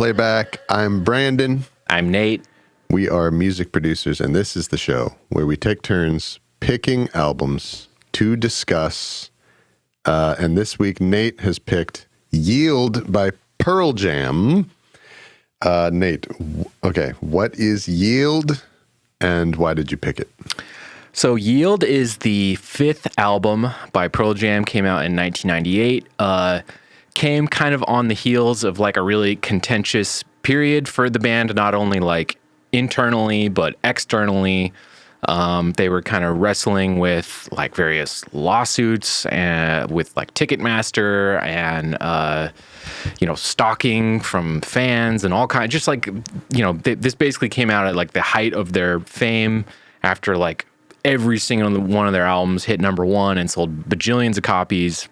Playback. I'm Brenden. I'm Nate. We are music producers, and this is the show where we take turns picking albums to discuss. And this week, Nate has picked Yield by Pearl Jam. Nate, okay, what is Yield, and why did you pick it? So Yield is the fifth album by Pearl Jam, came out in 1998. Came kind of on the heels of like a really contentious period for the band, not only like internally, but externally. They were kind of wrestling with like various lawsuits and with like Ticketmaster and, stalking from fans and all kinds, just like, this basically came out at like the height of their fame after like every single one of their albums hit number one and sold bajillions of copies.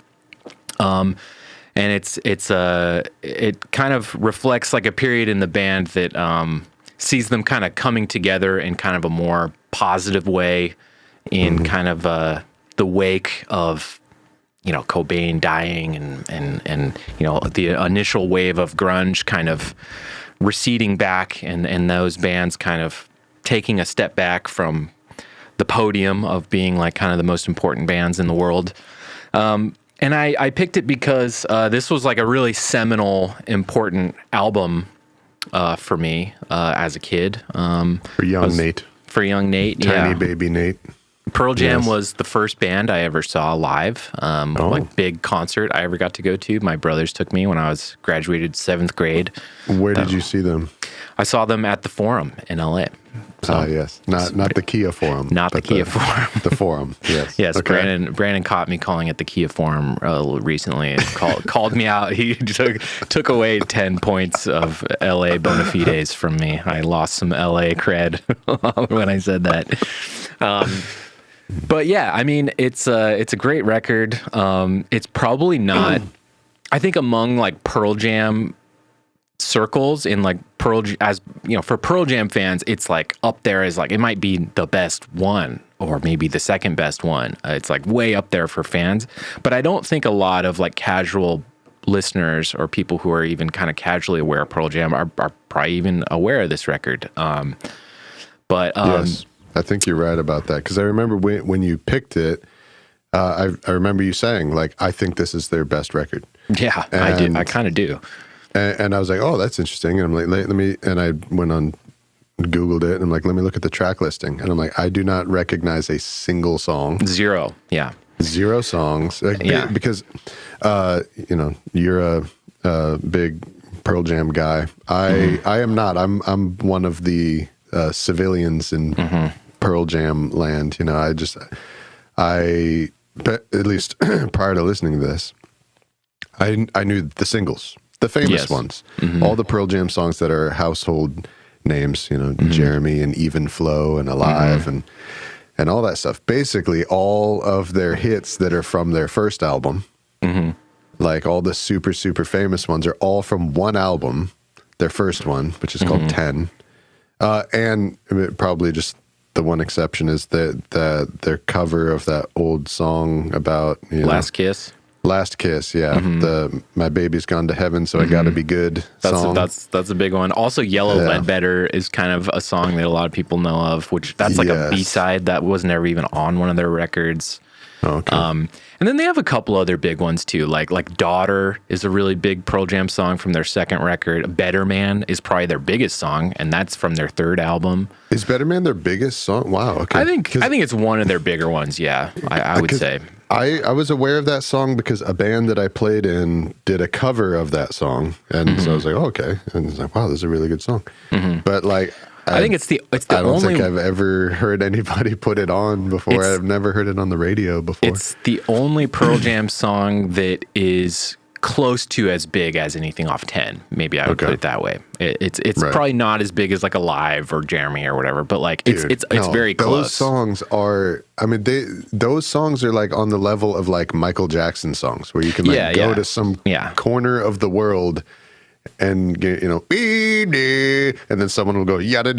And it kind of reflects like a period in the band that sees them kind of coming together in kind of a more positive way in kind of the wake of, Cobain dying and the initial wave of grunge kind of receding back and those bands kind of taking a step back from the podium of being like kind of the most important bands in the world. And I picked it because this was like a really seminal, important album for me as a kid. For young Nate. For young Nate, Tiny baby Nate. Pearl Jam was the first band I ever saw live, like big concert I ever got to go to. My brothers took me when I was graduated 7th grade. Where did you see them? I saw them at the Forum in LA. So, yes. Not the Kia Forum. Not the Kia Forum. The Forum, yes. Yes, okay. Brenden caught me calling it the Kia Forum recently and called me out. He took away 10 points of LA bona fides from me. I lost some LA cred when I said that. But yeah, I mean, it's a great record. It's probably not, I think among like Pearl Jam circles in like for Pearl Jam fans, it's like up there as like, it might be the best one or maybe the second best one. It's like way up there for fans, but I don't think a lot of like casual listeners or people who are even kind of casually aware of Pearl Jam are probably even aware of this record. Yes, I think you're right about that. Because I remember when you picked it, I remember you saying like, I think this is their best record. Yeah, I do. I kind of do. And I was like, oh, that's interesting. And I'm like, let me, and I went on, Googled it, and I'm like, let me look at the track listing. And I'm like, I do not recognize a single song. Zero. Yeah. 0 songs. Because, you're a big Pearl Jam guy. I am not. I'm one of the civilians in Pearl Jam land. I at least prior to listening to this, I knew the singles. The famous ones. All the Pearl Jam songs that are household names, Jeremy and Even Flow and Alive and all that stuff. Basically, all of their hits that are from their first album, like all the super, super famous ones, are all from one album, their first one, which is called 10. And probably just the one exception is that their cover of that old song about Last Kiss. Last Kiss, yeah. The My Baby's Gone to Heaven, So I Gotta Be Good song. That's a big one. Also, Yellow Ledbetter is kind of a song that a lot of people know of, which that's like a B-side that was never even on one of their records. Okay. And then they have a couple other big ones too, like Daughter is a really big Pearl Jam song from their second record. Better Man is probably their biggest song, and that's from their third album. Is Better Man their biggest song? Wow. Okay. I think it's one of their bigger ones. Yeah, I would say. I was aware of that song because a band that I played in did a cover of that song, and so I was like, oh, okay, and it's like, wow, this is a really good song. But like, I think it's the I don't only. think I've ever heard anybody put it on before. I've never heard it on the radio before. It's the only Pearl Jam song that is close to as big as anything off 10. Maybe I would put it that way. It's probably not as big as like Alive or Jeremy or whatever, but like it's very close. Those songs are, I mean, those songs are like on the level of like Michael Jackson songs where you can like go to some corner of the world and get, and then someone will go yada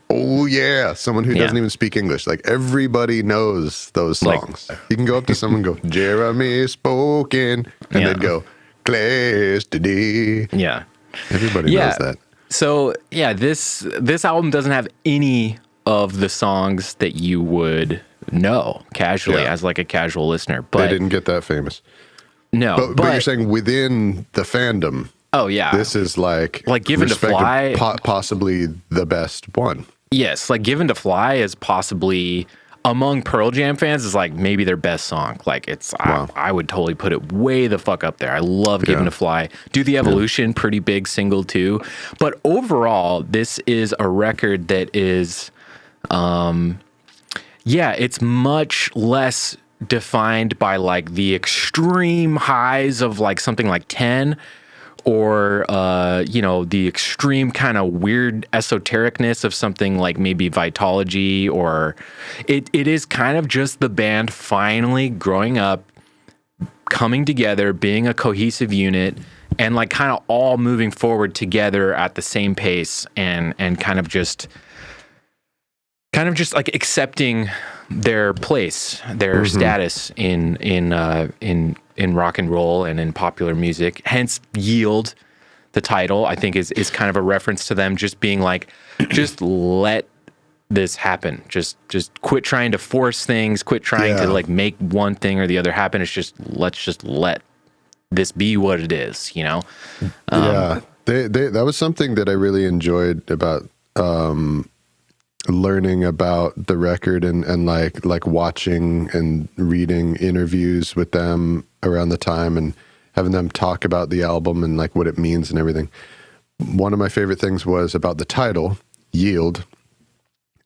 oh yeah, someone who doesn't even speak English. Like everybody knows those songs. You can go up to someone and go, Jeremy spoken, and they'd go, class today. Yeah. Everybody knows that. So yeah, this album doesn't have any of the songs that you would know casually as like a casual listener. But they didn't get that famous. No, but you're saying within the fandom. Oh yeah, this is like Given to Fly, possibly the best one. Yes, like Given to Fly is possibly among Pearl Jam fans is like maybe their best song. Like it's I would totally put it way the fuck up there. I love Given to Fly. Do the Evolution, pretty big single too. But overall, this is a record that is it's much less defined by like the extreme highs of like something like 10 or the extreme kind of weird esotericness of something like maybe Vitology, or it is kind of just the band finally growing up, coming together, being a cohesive unit, and like kind of all moving forward together at the same pace, and kind of just like accepting their place, their status in rock and roll and in popular music. Hence, Yield, the title, I think is kind of a reference to them just being like, just let this happen. Just quit trying to force things. Quit trying to like make one thing or the other happen. It's just let's just let this be what it is. You know? That was something that I really enjoyed about. Learning about the record and like watching and reading interviews with them around the time and having them talk about the album and like what it means and everything. One of my favorite things was about the title, Yield.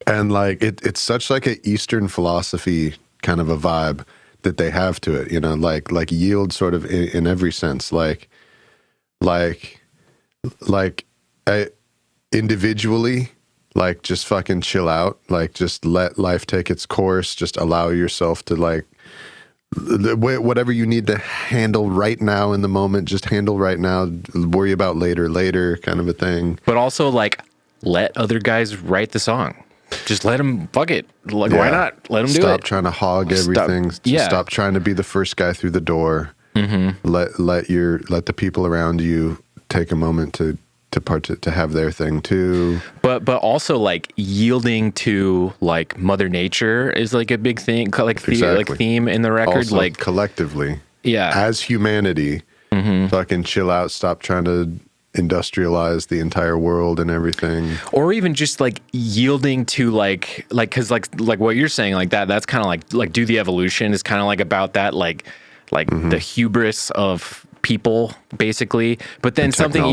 And like it's such like an Eastern philosophy kind of a vibe that they have to it, you know, like yield sort of in every sense, individually, like just fucking chill out, like just let life take its course, just allow yourself to like whatever you need to handle right now in the moment, just handle right now, worry about later kind of a thing. But also like let other guys write the song. Just let them, fuck it. Like, why not? Let them do it. Stop trying to hog everything. Stop trying to be the first guy through the door. Let the people around you take a moment to have their thing too. But also like yielding to like Mother Nature is like a big thing, like theme in the record. Also, like collectively, as humanity, fucking chill out. Stop trying to industrialize the entire world and everything, or even just like yielding to like because like what you're saying, like that's kind of like Do the Evolution is kind of like about that like the hubris of people basically. But then something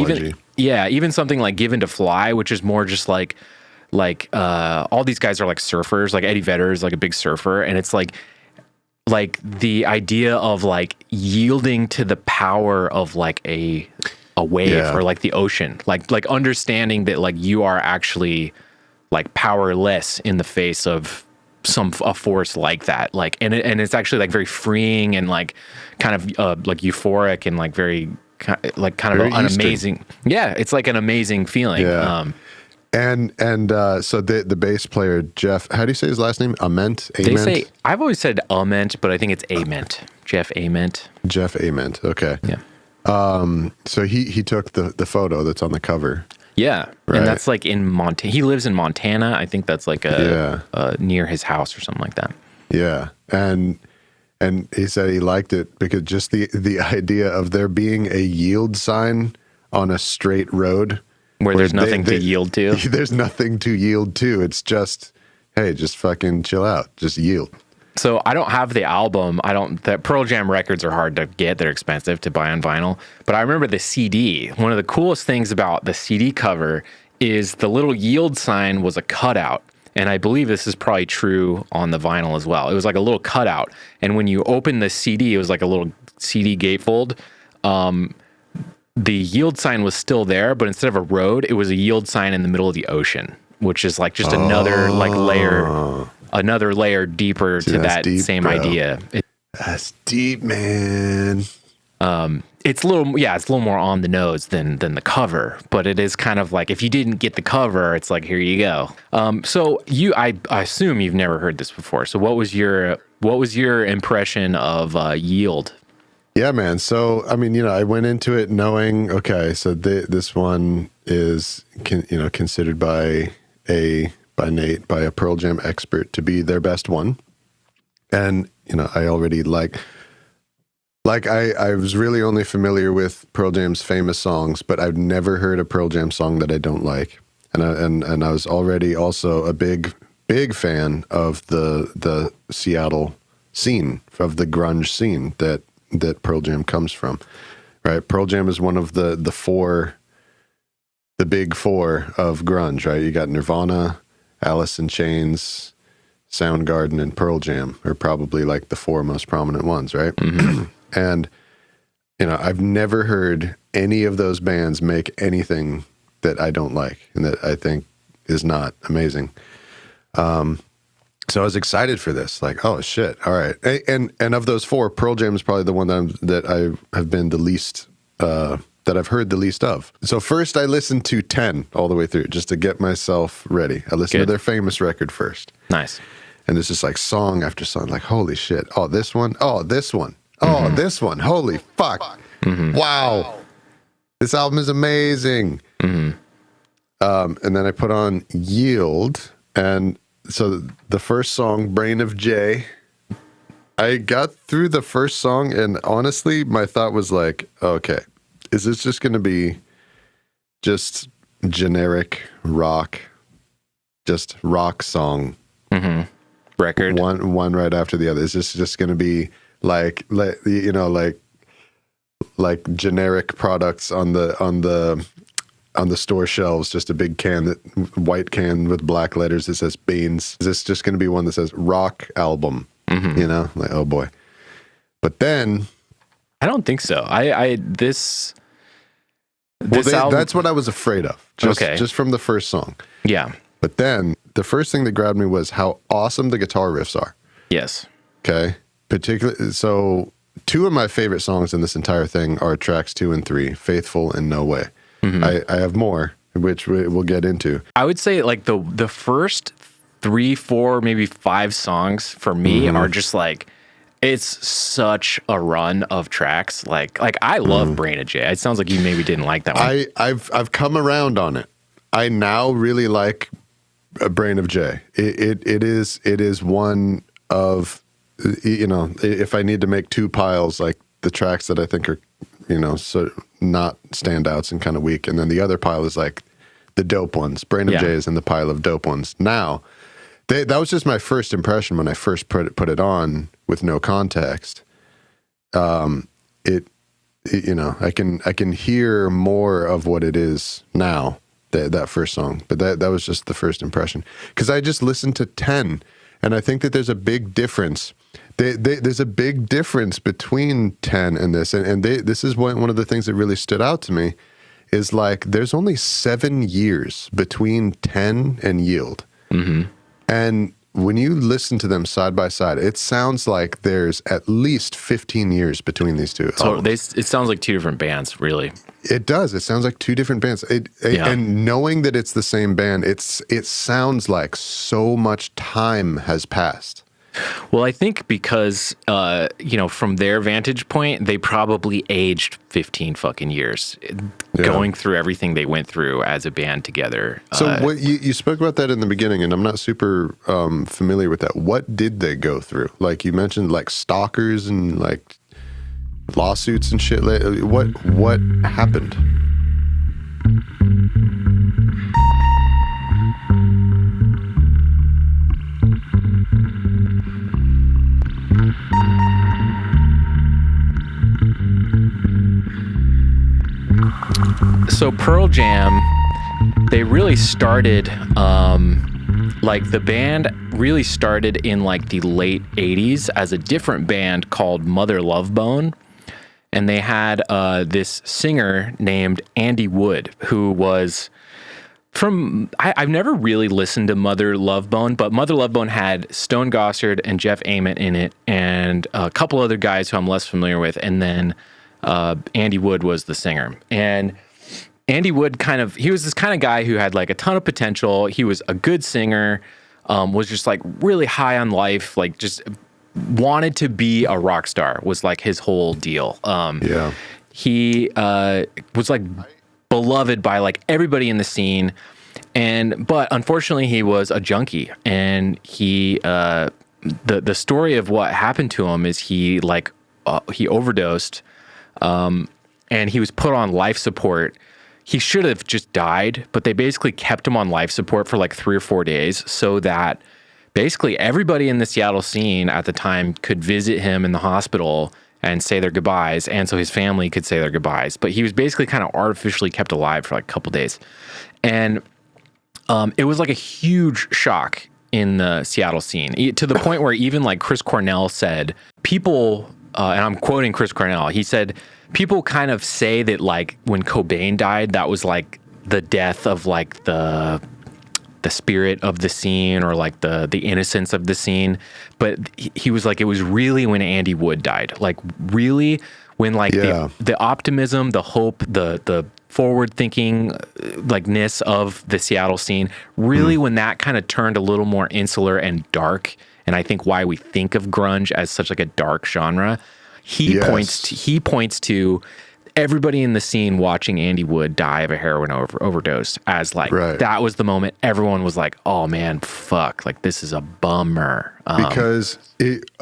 even something like Given to Fly, which is more just like all these guys are like surfers, like Eddie Vedder is like a big surfer, and it's like the idea of like yielding to the power of like a wave or like the ocean, like understanding that like you are actually like powerless in the face of a force like that, like and it's actually like very freeing and like kind of like euphoric and like very kind of an amazing, it's like an amazing feeling. And so the bass player Jeff, how do you say his last name? Ament? They say, I've always said Ament, but I think it's Ament. Jeff Ament. Okay. So he took the photo that's on the cover. Yeah, right. And that's like in Montana. He lives in Montana. I think that's like near his house or something like that. Yeah, and he said he liked it because just the idea of there being a yield sign on a straight road where there's nothing to yield to. There's nothing to yield to. It's just, hey, just fucking chill out, just yield. So I don't have the album. The Pearl Jam records are hard to get. They're expensive to buy on vinyl. But I remember the CD. One of the coolest things about the CD cover is the little yield sign was a cutout. And I believe this is probably true on the vinyl as well. It was like a little cutout. And when you open the CD, it was like a little CD gatefold. The yield sign was still there, but instead of a road, it was a yield sign in the middle of the ocean, which is like just another like layer deeper to that deep, same idea. That's deep, man. It's a little more on the nose than the cover, but it is kind of like if you didn't get the cover, it's like here you go. So I assume you've never heard this before. So what was your impression of Yield? Yeah, man. So, I mean, I went into it knowing, okay, so this one is, considered by Nate, by a Pearl Jam expert, to be their best one. And, I already I was really only familiar with Pearl Jam's famous songs, but I've never heard a Pearl Jam song that I don't like. And I was already also a big fan of the Seattle scene, of the grunge scene that Pearl Jam comes from, right? Pearl Jam is one of the big four of grunge, right? You got Nirvana, Alice in Chains, Soundgarden, and Pearl Jam are probably like the four most prominent ones, right? Mm-hmm. And, I've never heard any of those bands make anything that I don't like and that I think is not amazing. So I was excited for this, like, oh shit, all right. And of those four, Pearl Jam is probably the one that I have been the least, that I've heard the least of. So first I listened to 10 all the way through just to get myself ready. I listened to their famous record first. Nice. And it's just like song after song, like, holy shit. Oh, this one. Oh, this one. Oh, this one. Holy fuck. Mm-hmm. Wow. This album is amazing. Mm-hmm. And then I put on Yield, and so the first song, Brain of J, I got through the first song, and honestly, my thought was like, okay, is this just going to be just generic rock, just rock song? Mm-hmm. Record. One right after the other. Is this just going to be like generic products on the store shelves, just a big white can with black letters that says Beans? Is this just going to be one that says rock album? Mm-hmm. Like, oh boy. But then I don't think so. This album, that's what I was afraid of. Just from the first song. Yeah. But then the first thing that grabbed me was how awesome the guitar riffs are. Yes. Okay. Particularly, so two of my favorite songs in this entire thing are tracks 2 and 3, Faithfull and No Way. Mm-hmm. I have more, which we'll get into. I would say like the first 3, 4, maybe 5 songs for me are just like, it's such a run of tracks. Like I love Brain of J. It sounds like you maybe didn't like that one. I've come around on it. I now really like Brain of J. It is one of, if I need to make two piles, like the tracks that I think are, so not standouts and kind of weak, and then the other pile is like the dope ones. Brain of J is in the pile of dope ones. Now, that was just my first impression when I first put it on with no context. I can hear more of what it is now. That first song, but that was just the first impression, because I just listened to 10, and I think that there's a big difference. There's a big difference between 10 and this, and this is one of the things that really stood out to me, is like there's only 7 years between 10 and Yield, and when you listen to them side by side, it sounds like there's at least 15 years between these two. So it sounds like two different bands, really. It does. It sounds like two different bands. And knowing that it's the same band, it sounds like so much time has passed. Well, I think because, from their vantage point, they probably aged 15 fucking years going through everything they went through as a band together. So what you spoke about that in the beginning, and I'm not super familiar with that. What did they go through? Like you mentioned, like stalkers and like lawsuits and shit. What happened? So Pearl Jam, they really started, the band really started in like the late 80s as a different band called Mother Love Bone. And they had this singer named Andy Wood, who was I've never really listened to Mother Love Bone, but Mother Love Bone had Stone Gossard and Jeff Ament in it, and a couple other guys who I'm less familiar with. And then Andy Wood was the singer. And Andy Wood he was this kind of guy who had like a ton of potential. He was a good singer, was just like really high on life, like just wanted to be a rock star, was like his whole deal. He was like beloved by like everybody in the scene, but unfortunately he was a junkie, and he the story of what happened to him is he overdosed, and he was put on life support. He should have just died, but they basically kept him on life support for like 3 or 4 days so that basically everybody in the Seattle scene at the time could visit him in the hospital and say their goodbyes, and so his family could say their goodbyes. But he was basically kind of artificially kept alive for like a couple days. And it was like a huge shock in the Seattle scene, to the point where even like Chris Cornell said, people, and I'm quoting Chris Cornell, he said, people kind of say that like when Cobain died, that was like the death of like the spirit of the scene, or like the innocence of the scene. But he was like, it was really when Andy Wood died, like really when like the optimism, the hope, the forward thinking likeness of the Seattle scene, really when that kind of turned a little more insular and dark. And I think why we think of grunge as such like a dark genre. He points to everybody in the scene watching Andy Wood die of a heroin overdose as like, that was the moment everyone was like, oh man, fuck, like this is a bummer. Because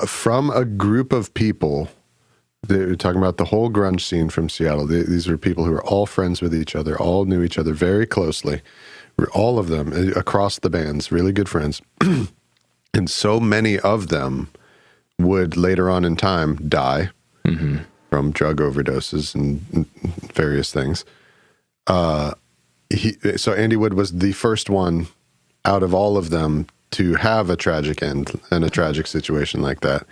from a group of people, they're talking about the whole grunge scene from Seattle. These were people who were all friends with each other, all knew each other very closely. All of them across the bands, really good friends. And so many of them would later on in time die from drug overdoses and various things. So Andy Wood was the first one out of all of them to have a tragic end and a tragic situation like that.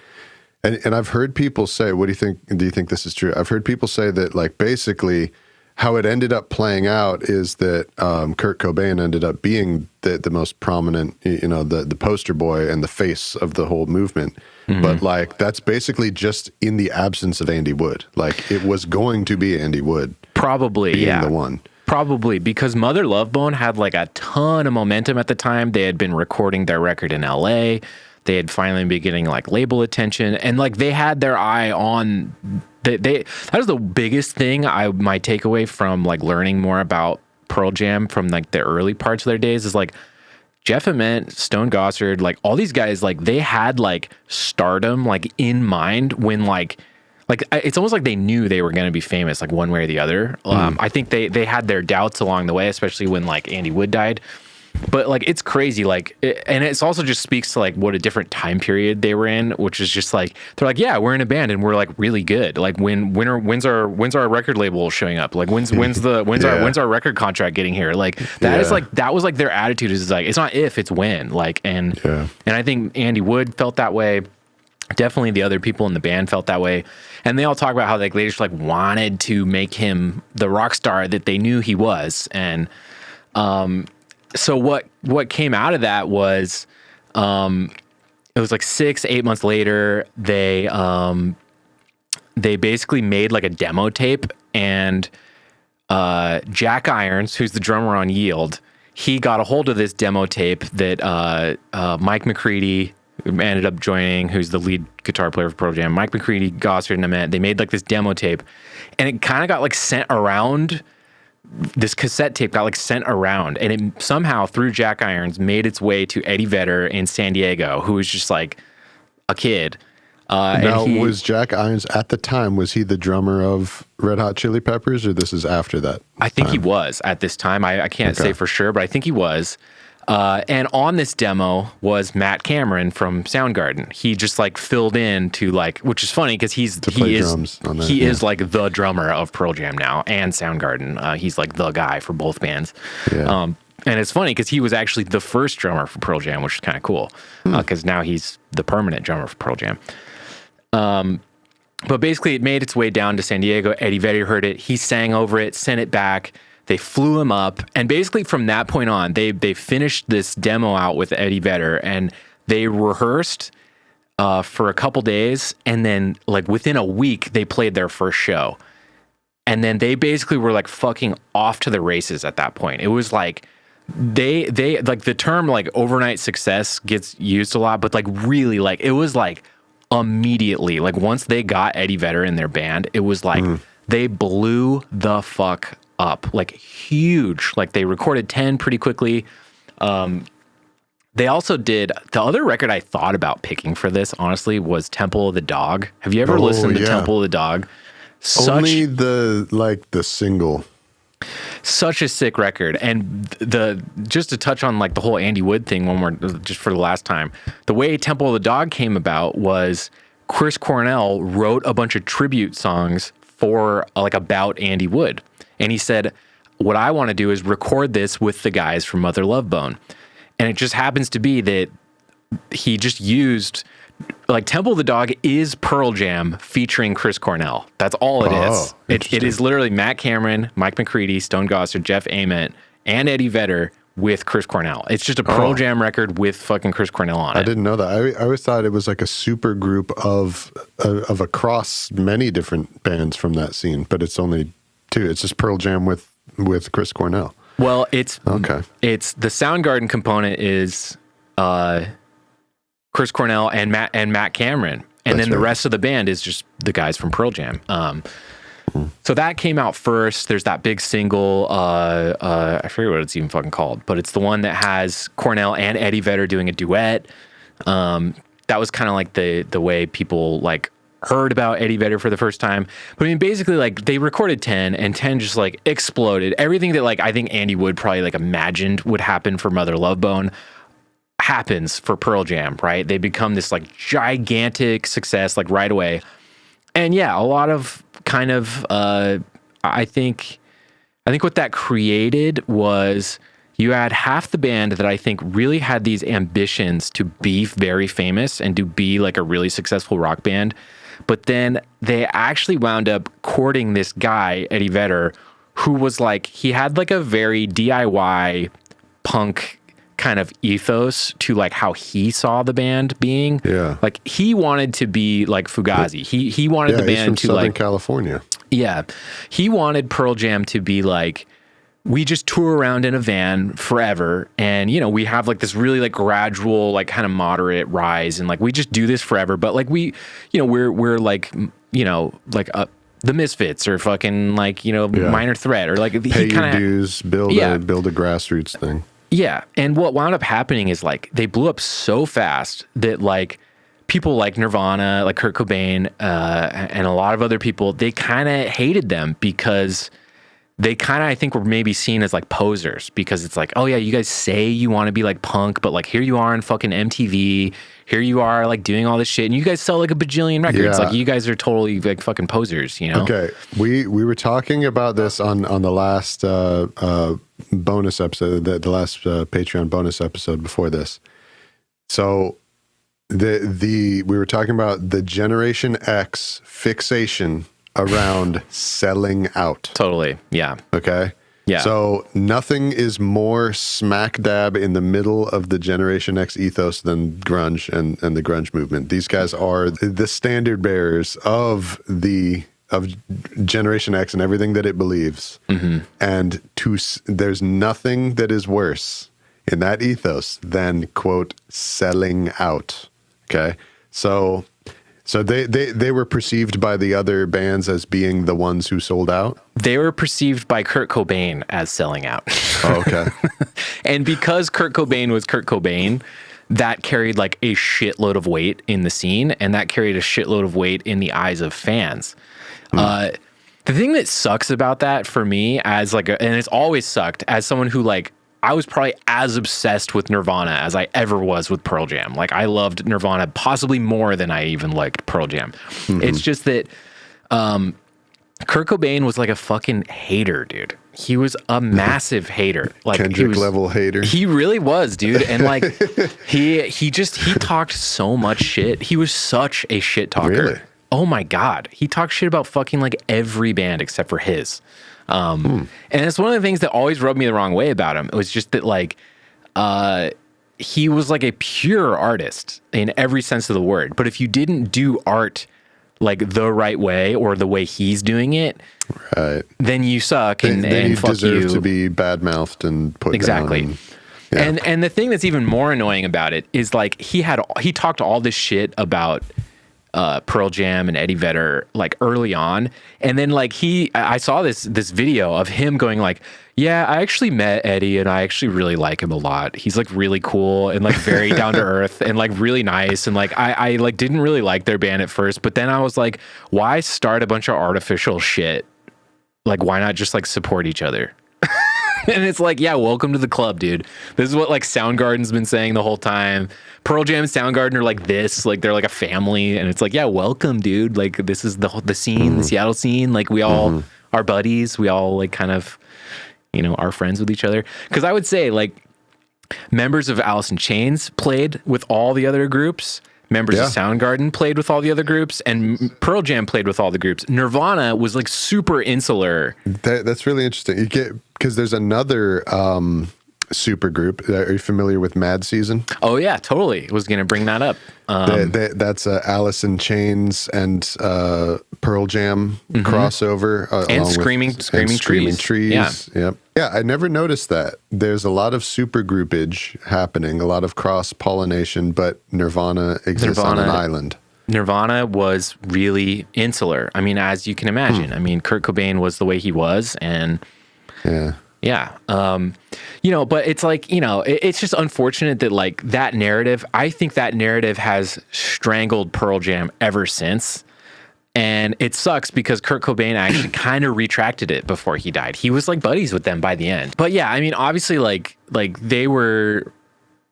And I've heard people say, what do you think? Do you think this is true? I've heard people say that like basically how it ended up playing out is that Kurt Cobain ended up being the most prominent, the poster boy and the face of the whole movement. But like that's basically just in the absence of Andy Wood. Like it was going to be Andy Wood, probably being the one. Probably because Mother Love Bone had like a ton of momentum at the time. They had been recording their record in LA. They had finally been getting like label attention, and like they had their eye on. That was the biggest thing. My takeaway from like learning more about Pearl Jam from like the early parts of their days is like Jeff Ament, Stone Gossard, like all these guys, like they had like stardom like in mind when like it's almost like they knew they were going to be famous like one way or the other. I think they had their doubts along the way, especially when like Andy Wood died. But like it's crazy, like and it's also just speaks to like what a different time period they were in, which is just like they're like, yeah, we're in a band and we're like really good. Like when's our record label showing up? Like when's our record contract getting here? Like that is like that was like their attitude is like it's not if, it's when. Like and I think Andy Wood felt that way. Definitely the other people in the band felt that way. And they all talk about how like they just like wanted to make him the rock star that they knew he was. And so what came out of that was, it was like 6-8 months later, they basically made like a demo tape, and Jack Irons, who's the drummer on Yield, he got a hold of this demo tape that Mike McCready ended up joining, who's the lead guitar player for Pearl Jam. Mike McCready, Gossard, and Ament, they made like this demo tape, and it kind of got like sent around. This cassette tape got like sent around, and it somehow through Jack Irons made its way to Eddie Vedder in San Diego, who was just like a kid. Now, was Jack Irons at the time, was he the drummer of Red Hot Chili Peppers, or this is after that? I think he was at this time. I can't say for sure, but I think he was. And on this demo was Matt Cameron from Soundgarden. He just like filled in to like, which is funny because he is like the drummer of Pearl Jam now and Soundgarden. He's like the guy for both bands. Yeah. And it's funny because he was actually the first drummer for Pearl Jam, which is kind of cool because now he's the permanent drummer for Pearl Jam. But basically it made its way down to San Diego. Eddie Vedder heard it. He sang over it, sent it back. They flew him up, and basically from that point on, they finished this demo out with Eddie Vedder, and they rehearsed for a couple days, and then like within a week, they played their first show, and then they basically were like fucking off to the races at that point. It was like they like the term like overnight success gets used a lot, but like really like it was like immediately. Like once they got Eddie Vedder in their band, it was like they blew the fuck up, like huge. Like they recorded 10 pretty quickly. They also did, the other record I thought about picking for this, honestly, was Temple of the Dog. Have you ever listened to Temple of the Dog? Only the single. Such a sick record. And just to touch on like the whole Andy Wood thing one more, just for the last time, the way Temple of the Dog came about was Chris Cornell wrote a bunch of tribute songs for like about Andy Wood. And he said, what I want to do is record this with the guys from Mother Love Bone. And it just happens to be that he just used, like, Temple of the Dog is Pearl Jam featuring Chris Cornell. That's all it is. It is literally Matt Cameron, Mike McCready, Stone Gossard, Jeff Ament, and Eddie Vedder with Chris Cornell. It's just a Pearl Jam record with fucking Chris Cornell on it. I didn't know that. I always thought it was like a super group of across many different bands from that scene, but it's only two. It's just Pearl Jam with Chris Cornell. Well, it's the Soundgarden component is Chris Cornell and Matt Cameron, and then the rest of the band is just the guys from Pearl Jam. So that came out first. There's that big single. I forget what it's even fucking called, but it's the one that has Cornell and Eddie Vedder doing a duet. That was kind of like the way people like heard about Eddie Vedder for the first time. But I mean, basically, like, they recorded 10, and 10 just like exploded. Everything that like I think Andy Wood probably like imagined would happen for Mother Love Bone happens for Pearl Jam, right? They become this like gigantic success like right away. And yeah, a lot of kind of I think what that created was you had half the band that I think really had these ambitions to be very famous and to be like a really successful rock band. But then they actually wound up courting this guy, Eddie Vedder, who was like, he had like a very DIY punk kind of ethos to like how he saw the band being. Yeah. Like he wanted to be like Fugazi. He wanted the band to Southern like California. Yeah. He wanted Pearl Jam to be like, we just tour around in a van forever, and you know, we have like this really like gradual like kind of moderate rise, and like we just do this forever, but like we, you know, we're like, you know, like the Misfits or fucking like, you know, Minor Threat, or like pay your dues, build a grassroots thing. Yeah. And what wound up happening is like they blew up so fast that like people like Nirvana, like Kurt Cobain, and a lot of other people, they kind of hated them because they kind of, I think, were maybe seen as like posers, because it's like, oh yeah, you guys say you want to be like punk, but like here you are on fucking MTV, here you are like doing all this shit, and you guys sell like a bajillion records. Like you guys are totally like fucking posers, you know? Okay, we were talking about this on the last bonus episode, the last Patreon bonus episode before this. So we were talking about the Generation X fixation around selling out. Totally. Yeah. Okay. Yeah. So nothing is more smack dab in the middle of the Generation X ethos than grunge and the grunge movement. These guys are the standard bearers of Generation X and everything that it believes. Mm-hmm. And there's nothing that is worse in that ethos than, quote, selling out. Okay. So they were perceived by the other bands as being the ones who sold out? They were perceived by Kurt Cobain as selling out. Oh, okay. And because Kurt Cobain was Kurt Cobain, that carried like a shitload of weight in the scene, and that carried a shitload of weight in the eyes of fans. The thing that sucks about that for me as like, and it's always sucked as someone who like, I was probably as obsessed with Nirvana as I ever was with Pearl Jam. Like I loved Nirvana possibly more than I even liked Pearl Jam. Mm-hmm. It's just that Kurt Cobain was like a fucking hater, dude. He was a massive hater. Like Kendrick level hater. He really was, dude. And like he talked so much shit. He was such a shit talker. Really? Oh my God. He talked shit about fucking like every band except for his. And it's one of the things that always rubbed me the wrong way about him. It was just that like, he was like a pure artist in every sense of the word. But if you didn't do art like the right way or the way he's doing it, right, then you suck and you fuck deserve to be bad-mouthed and put exactly. down. And the thing that's even more annoying about it is like he talked all this shit about Pearl Jam and Eddie Vedder like early on, and then like I saw this video of him going like, yeah, I actually met Eddie and I actually really like him a lot. He's like really cool and like very down to earth and like really nice, and like I like didn't really like their band at first, but then I was like, why start a bunch of artificial shit? Like, why not just like support each other? And it's like, yeah, welcome to the club, dude. This is what like Soundgarden's been saying the whole time. Pearl Jam and Soundgarden are like this, like they're like a family, and it's like, yeah, welcome, dude. Like this is the scene, the Seattle scene. Like we all are buddies. We all like kind of, you know, are friends with each other. Because I would say like members of Alice in Chains played with all the other groups. Members of Soundgarden played with all the other groups, and Pearl Jam played with all the groups. Nirvana was like super insular. That's really interesting. You get, because there's another super group. Are you familiar with Mad Season? Oh yeah, totally. Was going to bring that up. That's Alice in Chains and Pearl Jam crossover, and Screaming Trees. Yeah. I never noticed that. There's a lot of super groupage happening, a lot of cross pollination, but Nirvana exists on an island. Nirvana was really insular. I mean, as you can imagine. I mean, Kurt Cobain was the way he was, and yeah. You know, but it's like, you know, it's just unfortunate that like that narrative, I think that narrative has strangled Pearl Jam ever since. And it sucks because Kurt Cobain actually kind of retracted it before he died. He was like buddies with them by the end. But yeah, I mean, obviously like they were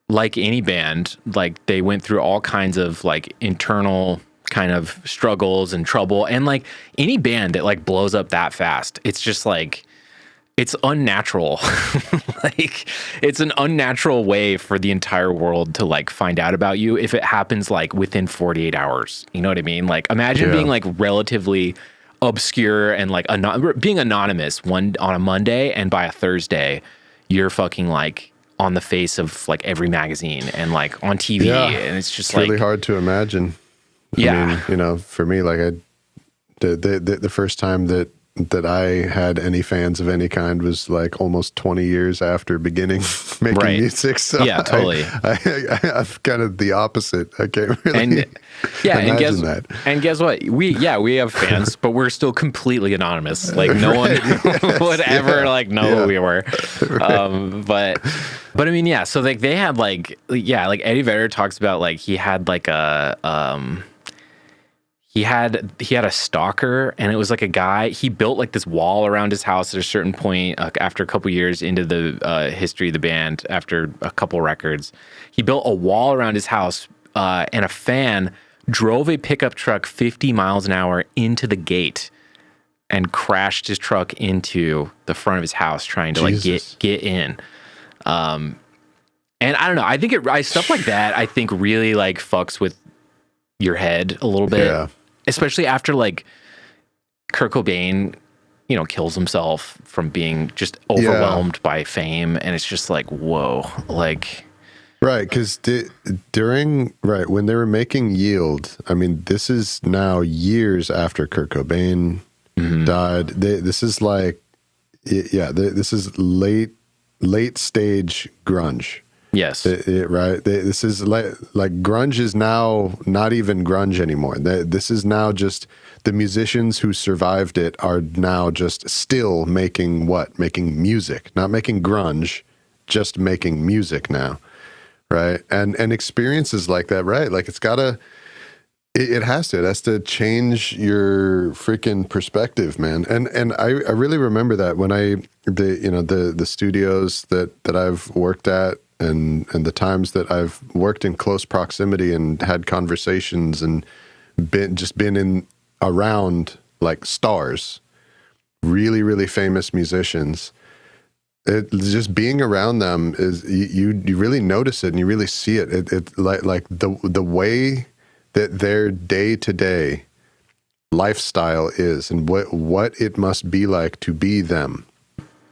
like any band, like they went through all kinds of like internal kind of struggles and trouble. And like any band that like blows up that fast, it's just like, it's unnatural. Like it's an unnatural way for the entire world to like find out about you if it happens like within 48 hours. You know what I mean? Like imagine being like relatively obscure and like being anonymous on a Monday, and by a Thursday you're fucking like on the face of like every magazine and like on TV. And it's just like really hard to imagine. I mean, you know, for me, like the first time that I had any fans of any kind was like almost 20 years after beginning making music. So yeah, totally. I'm kind of the opposite. I can't really imagine that. And guess what? We have fans, but we're still completely anonymous. Like no one would ever like know who we were. But I mean, yeah. So like they had like Eddie Vedder talks about like he had like a He had a stalker, and it was like a guy. He built like this wall around his house at a certain point after a couple years into the history of the band. After a couple records, he built a wall around his house, and a fan drove a pickup truck 50 miles an hour into the gate and crashed his truck into the front of his house, trying to like get in. And I don't know. I think stuff like that, I think really like fucks with your head a little bit. Yeah. Especially after like Kurt Cobain, you know, kills himself from being just overwhelmed by fame. And it's just like, whoa, like. Right. Because when they were making Yield, I mean, this is now years after Kurt Cobain died. This is like, this is late stage grunge. Yes. Right. This is like grunge is now not even grunge anymore. This is now just the musicians who survived it are now just still making music, not making grunge, just making music now. Right. And experiences like that. Right. Like it has to change your freaking perspective, man. And I really remember that when the studios that I've worked at, and the times that I've worked in close proximity and had conversations and been in around like stars, really, really famous musicians. Just being around them is you really notice it and you really see it. It like the way that their day-to-day lifestyle is and what it must be like to be them.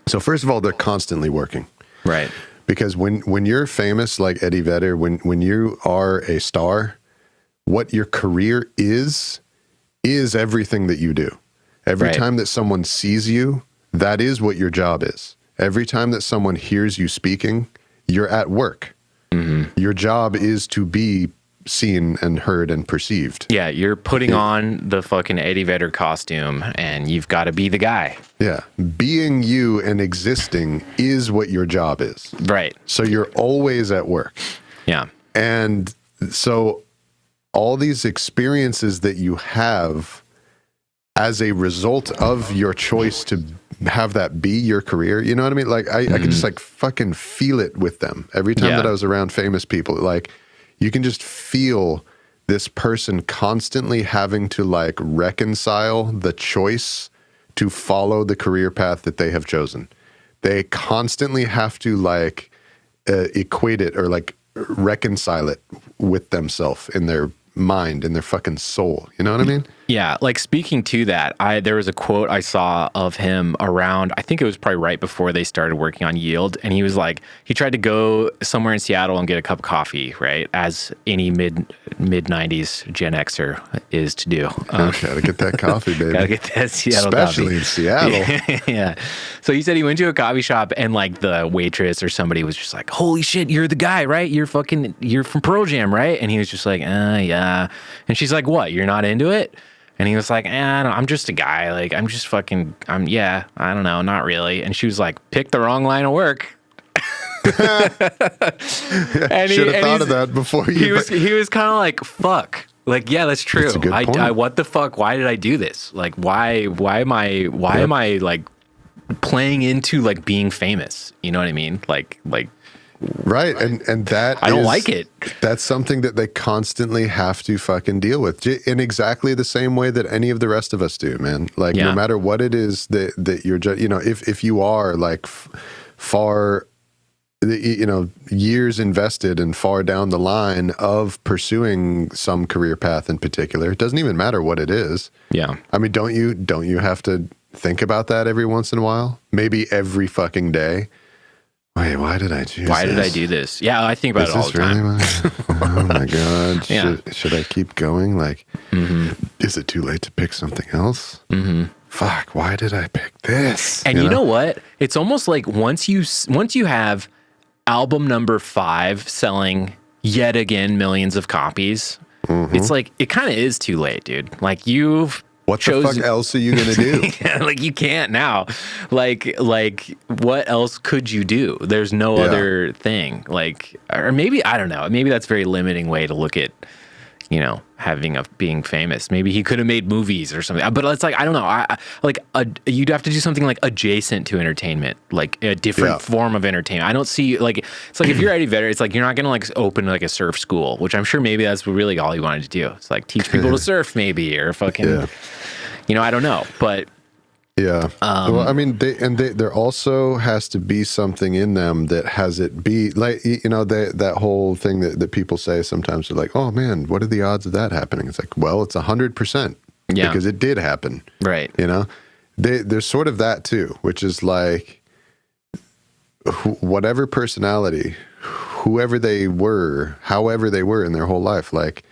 So first of all, they're constantly working. Right. Because when you're famous like Eddie Vedder, when you are a star, what your career is everything that you do. Every time that someone sees you, that is what your job is. Every time that someone hears you speaking, you're at work. Mm-hmm. Your job is to be seen and heard and perceived. Yeah, you're putting on the fucking Eddie Vedder costume, and you've got to be the guy. Yeah, being you and existing is what your job is. Right. So you're always at work. Yeah. And so all these experiences that you have as a result of your choice to have that be your career, you know what I mean? Like I could just like fucking feel it with them every time that I was around famous people. Like you can just feel this person constantly having to like reconcile the choice to follow the career path that they have chosen. They constantly have to like equate it or like reconcile it with themselves in their mind, in their fucking soul. You know what I mean? Yeah, like speaking to that, there was a quote I saw of him around, I think it was probably right before they started working on Yield, and he was like, he tried to go somewhere in Seattle and get a cup of coffee, right? As any mid-90s Gen Xer is to do. Gotta get that coffee, baby. Gotta get that Seattle Especially coffee. in Seattle. Yeah. So he said he went to a coffee shop and like the waitress or somebody was just like, holy shit, you're the guy, right? You're from Pearl Jam, right? And he was just like, yeah. And she's like, what? You're not into it? And he was like, I'm just a guy. Like, I don't know, not really. And she was like, pick the wrong line of work. Should have thought of that before you. He was kind of like, fuck. Like, yeah, that's true. That's a good point. What the fuck? Why did I do this? Like, why am I like playing into like being famous? You know what I mean? Like. Right, and that I don't like it. That's something that they constantly have to fucking deal with in exactly the same way that any of the rest of us do, man. Like no matter what it is that you're, you know, if you are like far, you know, years invested and far down the line of pursuing some career path in particular, it doesn't even matter what it is. Yeah, I mean, don't you have to think about that every once in a while? Maybe every fucking day. Wait, why did I choose Why did I do this? Yeah, I think about it all the time. Oh my God. Should I keep going? Like, is it too late to pick something else? Fuck, why did I pick this? And you know what? It's almost like once you have album number 5 selling yet again millions of copies, it's like, it kind of is too late, dude. Like what the fuck else are you gonna do? Like you can't now. Like what else could you do? There's no other thing. Like, or maybe I don't know. Maybe that's a very limiting way to look at, you know, being famous. Maybe he could have made movies or something. But it's like I don't know. You'd have to do something like adjacent to entertainment, like a different form of entertainment. I don't see like it's like if you're Eddie Vedder, it's like you're not gonna like open like a surf school, which I'm sure maybe that's really all he wanted to do. It's like teach people to surf maybe or fucking. You know, I don't know, but well, I mean, there also has to be something in them that has it be like, you know, that whole thing that people say sometimes. They're like, oh man, what are the odds of that happening? It's like, well, it's 100% because it did happen, right? You know, there's sort of that too, which is like whatever personality, whoever they were, however they were in their whole life, like.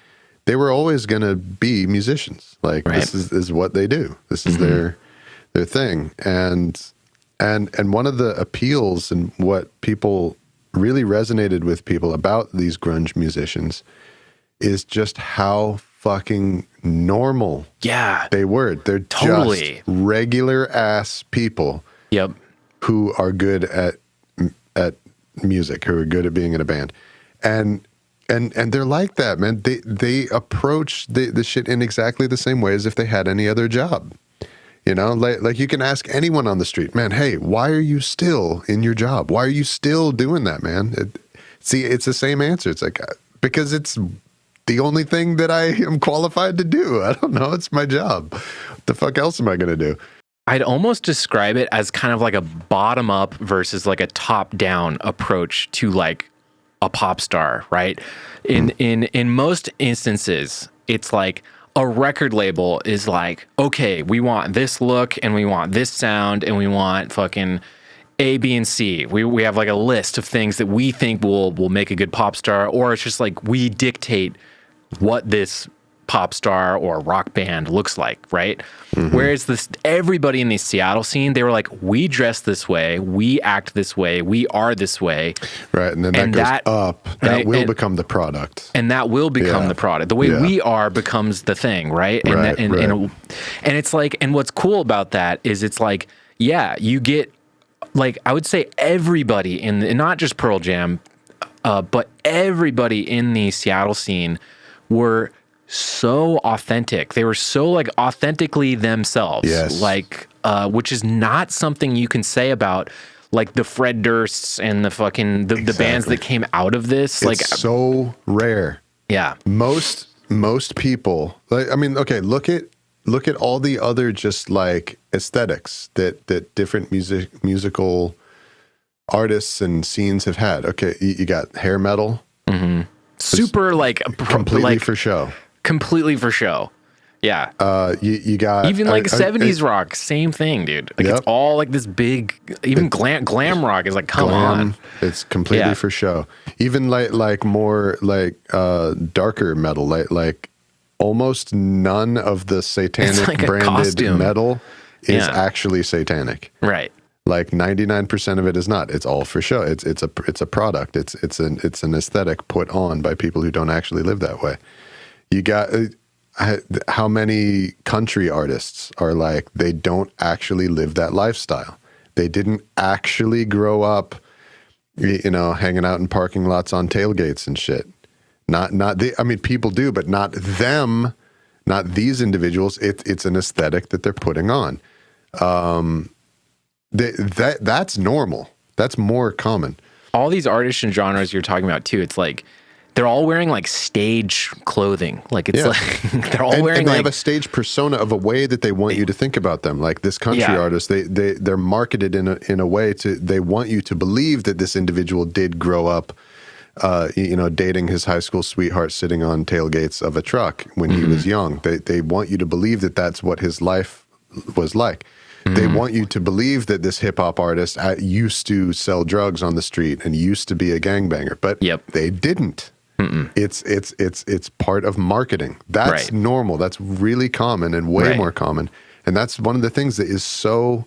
They were always going to be musicians. Like this is what they do. This is their thing. And one of the appeals and what people really resonated with people about these grunge musicians is just how fucking normal they were. They're just regular ass people who are good at music, who are good at being in a band. And they're like that, man. They approach the shit in exactly the same way as if they had any other job. You know, like you can ask anyone on the street, man, hey, why are you still in your job? Why are you still doing that, man? It's the same answer. It's like, because it's the only thing that I am qualified to do. I don't know. It's my job. What the fuck else am I going to do? I'd almost describe it as kind of like a bottom up versus like a top down approach to like a pop star, right? In most instances, it's like a record label is like, okay, we want this look and we want this sound and we want fucking A, B, and C. We have like a list of things that we think will make a good pop star, or it's just like we dictate what this pop star or rock band looks like, right? Whereas everybody in the Seattle scene, they were like, we dress this way, we act this way, we are this way. Right, and then that goes up. That will become the product. And that will become the product. The way we are becomes the thing, right? And and it's like, and what's cool about that is it's like, yeah, you get, like, I would say everybody not just Pearl Jam, but everybody in the Seattle scene were so authentic. They were so like authentically themselves. Yes. Like, which is not something you can say about like the Fred Dursts and the fucking the bands that came out of this. Like, it's so rare. Yeah. Most people, like, I mean, okay, look at all the other just like aesthetics that different musical artists and scenes have had. Okay, you got hair metal. Super like completely like, for show. Completely for show. Yeah. You got even like 70s rock, same thing, dude. Like it's all like this big, even glam rock is like, come on. It's completely for show. Even like more like darker metal, like almost none of the satanic like branded metal is actually satanic. Right. Like 99% of it is not. It's all for show. It's a product. It's an aesthetic put on by people who don't actually live that way. You got how many country artists are like, they don't actually live that lifestyle. They didn't actually grow up, hanging out in parking lots on tailgates and shit. I mean, people do, but not them, not these individuals. It's an aesthetic that they're putting on. That's normal. That's more common. All these artists and genres you're talking about too, it's like they're all wearing like stage clothing. Like it's like they're all wearing and they like have a stage persona of a way that they want you to think about them. Like this country artist, they're marketed in a way they want you to believe that this individual did grow up dating his high school sweetheart sitting on tailgates of a truck when he was young. They want you to believe that that's what his life was like. They want you to believe that this hip hop artist used to sell drugs on the street and used to be a gangbanger, but they didn't. It's part of marketing. That's normal. That's really common and way more common. And that's one of the things that is so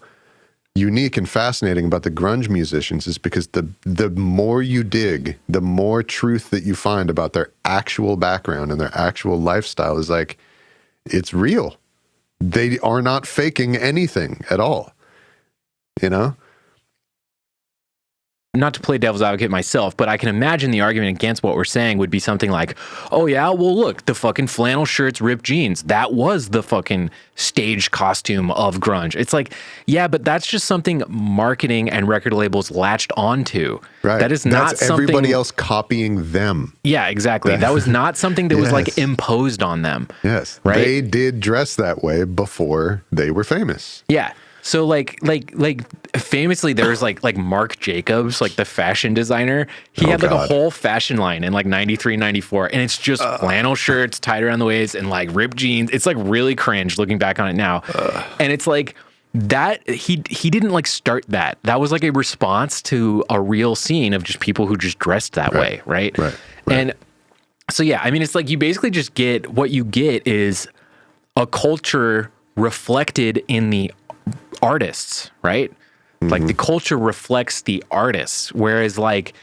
unique and fascinating about the grunge musicians, is because the more you dig, the more truth that you find about their actual background and their actual lifestyle is like, it's real. They are not faking anything at all, Not to play devil's advocate myself, but I can imagine the argument against what we're saying would be something like, oh yeah, well look, the fucking flannel shirts, ripped jeans, that was the fucking stage costume of grunge. It's like, yeah, but that's just something marketing and record labels latched onto. Right. That is not something everybody else copying them. Yeah, exactly. That was not something that was like imposed on them. Yes. Right. They did dress that way before they were famous. Yeah. So like famously there was like Marc Jacobs, like the fashion designer. He had like a whole fashion line in like 93, 94, and it's just flannel shirts tied around the waist and like ripped jeans. It's like really cringe looking back on it now. And it's like that he didn't like start that. That was like a response to a real scene of just people who just dressed that way, right? And so yeah, I mean, it's like you basically just get, what you get is a culture reflected in the artists, right? Like the culture reflects the artists, whereas like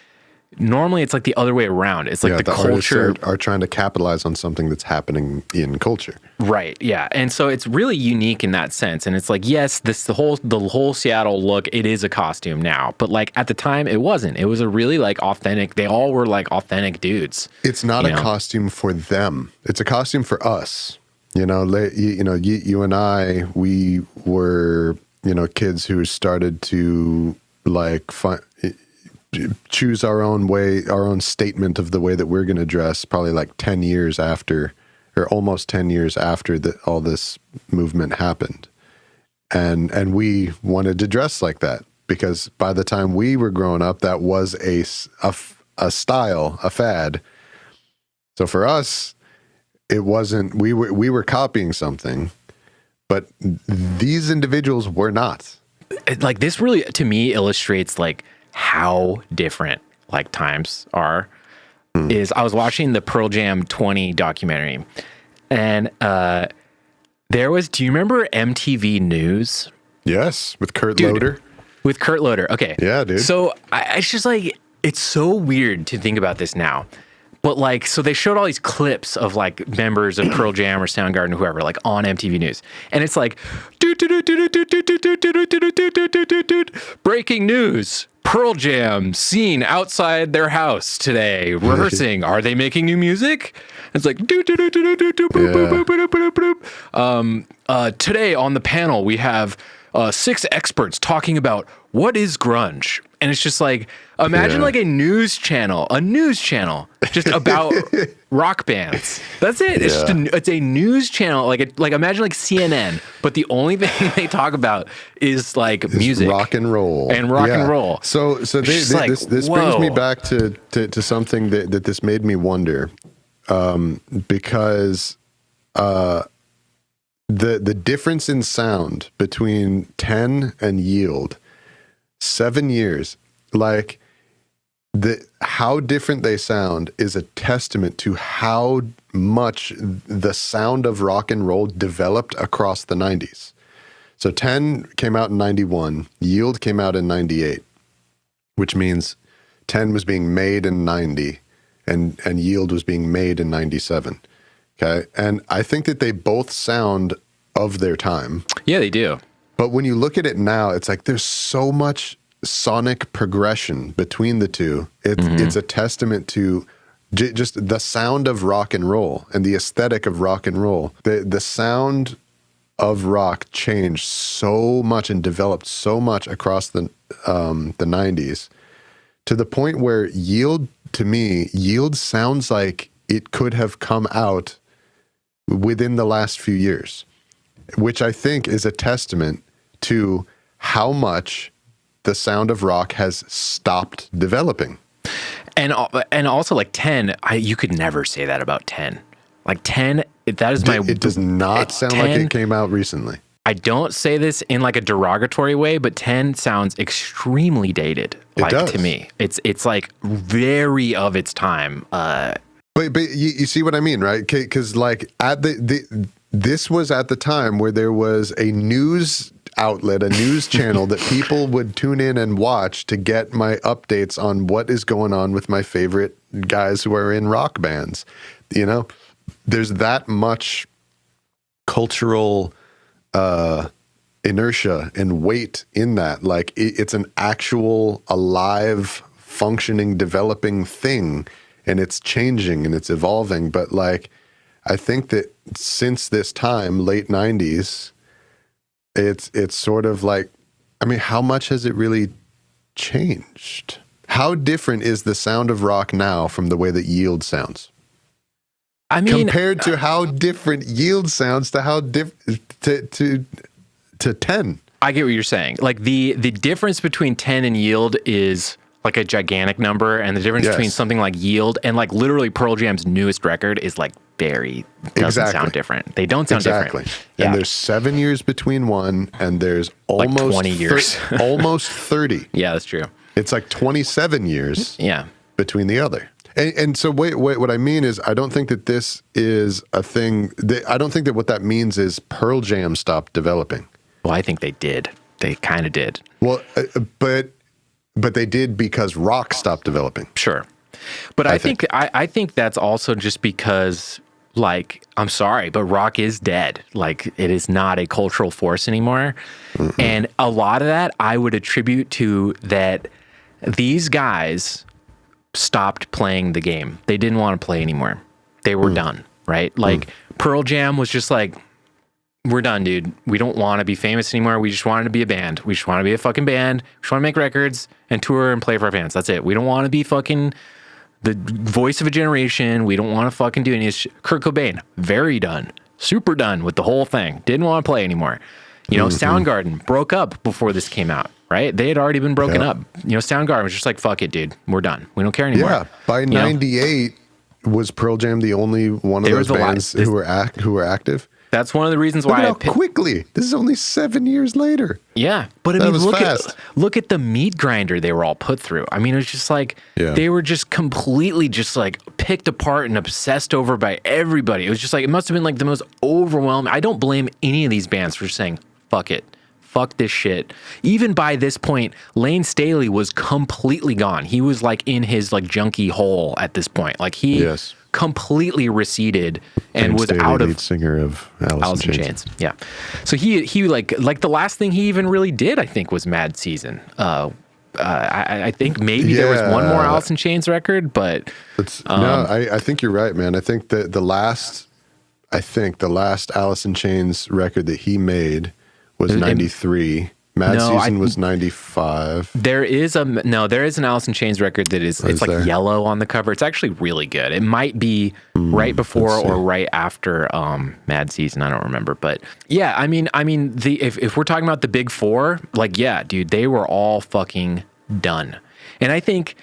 normally it's like the other way around. It's like the culture are trying to capitalize on something that's happening in culture, right? Yeah, and so it's really unique in that sense. And it's like, yes, the whole Seattle look, it is a costume now, but like at the time it wasn't. It was a really like authentic. They all were like authentic dudes. It's not a costume for them. It's a costume for us. You and I, we were, kids who started to like choose our own way, our own statement of the way that we're going to dress, probably like 10 years after, or almost 10 years after all this movement happened. And we wanted to dress like that because by the time we were growing up, that was a style, a fad. So for us, it wasn't, we were copying something, but these individuals were not. Like this really, to me, illustrates like how different like times are. Is I was watching the Pearl Jam 20 documentary, And there was, do you remember MTV News? Yes, with Kurt Loder. With Kurt Loder. Okay. Yeah, dude. So it's just like, it's so weird to think about this now. But like, so they showed all these clips of like members of Pearl Jam or Soundgarden or whoever, like on MTV News. And it's like, breaking news. Pearl Jam seen outside their house today rehearsing. Are they making new music? It's like today on the panel we have 6 experts talking about what is grunge. And it's just like, imagine like a news channel just about rock bands. That's it. It's just it's a news channel, like imagine like CNN, but the only thing they talk about is like music, rock and roll, and roll. So this brings me back to something that this made me wonder, because the difference in sound between 10 and Yield. 7 years, like how different they sound is a testament to how much the sound of rock and roll developed across the 90s. So 10 came out in 91, Yield came out in 98, which means 10 was being made in 90 and Yield was being made in 97. Okay. And I think that they both sound of their time. Yeah, they do. But when you look at it now, it's like there's so much sonic progression between the two. It's a testament to just the sound of rock and roll and the aesthetic of rock and roll. The sound of rock changed so much and developed so much across the 90s, to the point where Yield sounds like it could have come out within the last few years, which I think is a testament to how much the sound of rock has stopped developing. And also like 10, you could never say that about 10. Like 10, that is my... It does not sound 10, like it came out recently. I don't say this in like a derogatory way, but 10 sounds extremely dated. Like, it does. To me. It's like very of its time. But you see what I mean, right? Because like at this was at the time where there was a news outlet, a news channel that people would tune in and watch to get my updates on what is going on with my favorite guys who are in rock bands. You know, there's that much cultural inertia and weight in that. Like it's an actual alive, functioning, developing thing, and it's changing and it's evolving. But like, I think that since this time, late 90s, it's sort of like, I mean, how much has it really changed? How different is the sound of rock now from the way that Yield sounds? I mean, compared to how different Yield sounds to how to 10. I get what you're saying. Like the difference between 10 and Yield is like a gigantic number, and the difference between something like Yield and like literally Pearl Jam's newest record is like doesn't sound different. They don't sound different. Yeah. And there's 7 years between one, and there's almost like 20 years. Almost 30. Yeah, that's true. It's like 27 years between the other. And so wait, what I mean is, I don't think that this is a thing. I don't think that what that means is Pearl Jam stopped developing. Well, I think they did. They kind of did. Well, but they did because rock stopped developing. Sure. But I think that's also just because, like, I'm sorry, but rock is dead. Like, it is not a cultural force anymore. Mm-hmm. And a lot of that I would attribute to that these guys stopped playing the game. They didn't want to play anymore. They were done, right? Like, Pearl Jam was just like, we're done, dude. We don't want to be famous anymore. We just wanted to be a band. We just want to be a fucking band. We just want to make records and tour and play for our fans. That's it. We don't want to be fucking the voice of a generation. We don't want to fucking do any shit. Kurt Cobain, very done. Super done with the whole thing. Didn't want to play anymore. You know, Soundgarden broke up before this came out, right? They had already been broken up. You know, Soundgarden was just like, fuck it, dude. We're done. We don't care anymore. Yeah. By 98, was Pearl Jam the only one of those bands who were active? That's one of the reasons Look why at how quickly. This is only 7 years later. Yeah, but I That mean, was fast. look at the meat grinder they were all put through. I mean, it was just like they were just completely just like picked apart and obsessed over by everybody. It was just like it must have been like the most overwhelming. I don't blame any of these bands for saying fuck it, fuck this shit. Even by this point, Lane Staley was completely gone. He was like in his like junkie hole at this point. Like he completely receded and was Staley, out of lead singer of Alice in Chains. Yeah. So he like the last thing he even really did, I think, was Mad Season. I think maybe there was one more Alice in Chains record, but no, I think you're right, man. I think that the last Alice in Chains record that he made was 93. Mad Season was 95. There is an Alice in Chains record that it's like yellow on the cover. It's actually really good. It might be right before or right after Mad Season. I don't remember, but yeah, I mean, if we're talking about the big four, like yeah, dude, they were all fucking done. And I think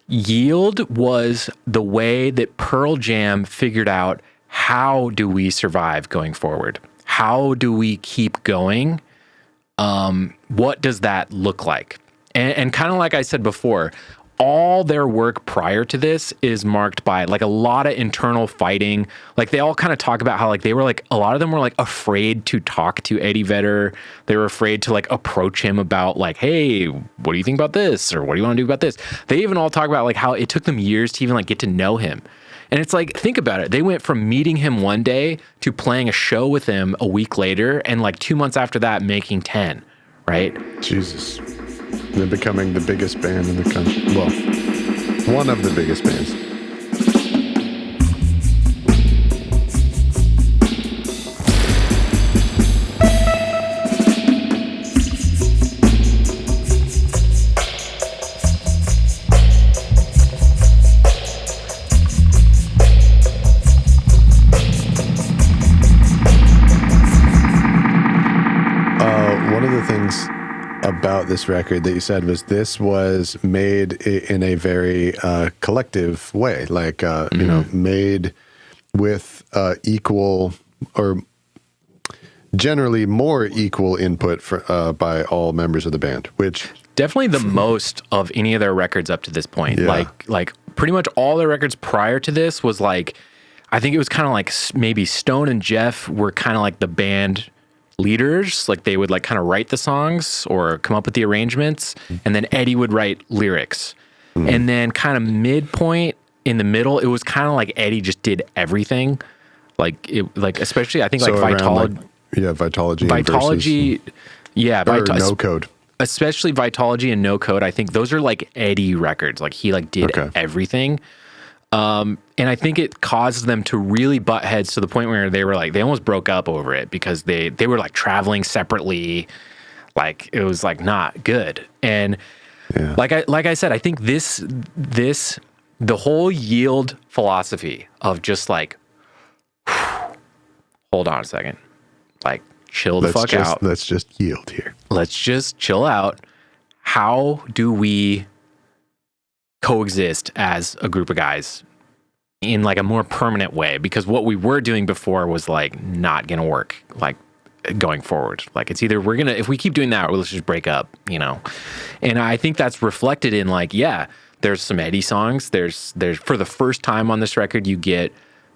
Yield was the way that Pearl Jam figured out, how do we survive going forward? How do we keep going? What does that look like? And kind of like I said before, all their work prior to this is marked by like a lot of internal fighting. Like they all kind of talk about how like they were like, a lot of them were like afraid to talk to Eddie Vedder. They were afraid to like approach him about like, hey, what do you think about this? Or what do you want to do about this? They even all talk about like how it took them years to even like get to know him. And it's like, think about it. They went from meeting him one day to playing a show with him a week later, and like 2 months after that, making 10, right? Jesus. They're becoming the biggest band in the country. Well, one of the biggest bands. One of the things about this record that you said was this was made in a very collective way, like you know, made with equal or generally more equal input by all members of the band, which definitely the most of any of their records up to this point. Yeah. Like pretty much all their records prior to this was like, I think it was kind of like maybe Stone and Jeff were kind of like the band leaders. Like they would like kind of write the songs or come up with the arrangements, and then Eddie would write lyrics. And then kind of midpoint in the middle, it was kind of like Eddie just did everything. Like it, like especially I think so like Vitology, No Code, especially Vitology and No Code. I think those are like Eddie records. Like he like did everything. And I think it caused them to really butt heads to the point where they were like, they almost broke up over it because they were like traveling separately. Like it was like not good. And like I said, I think the whole Yield philosophy of just like, hold on a second, like chill the fuck out. Let's just yield here. Let's just chill out. How do we coexist as a group of guys in like a more permanent way? Because what we were doing before was like not gonna work like going forward. Like it's either if we keep doing that, or let's just break up, you know? And I think that's reflected in like, yeah, there's some Eddie songs. There's for the first time on this record, you get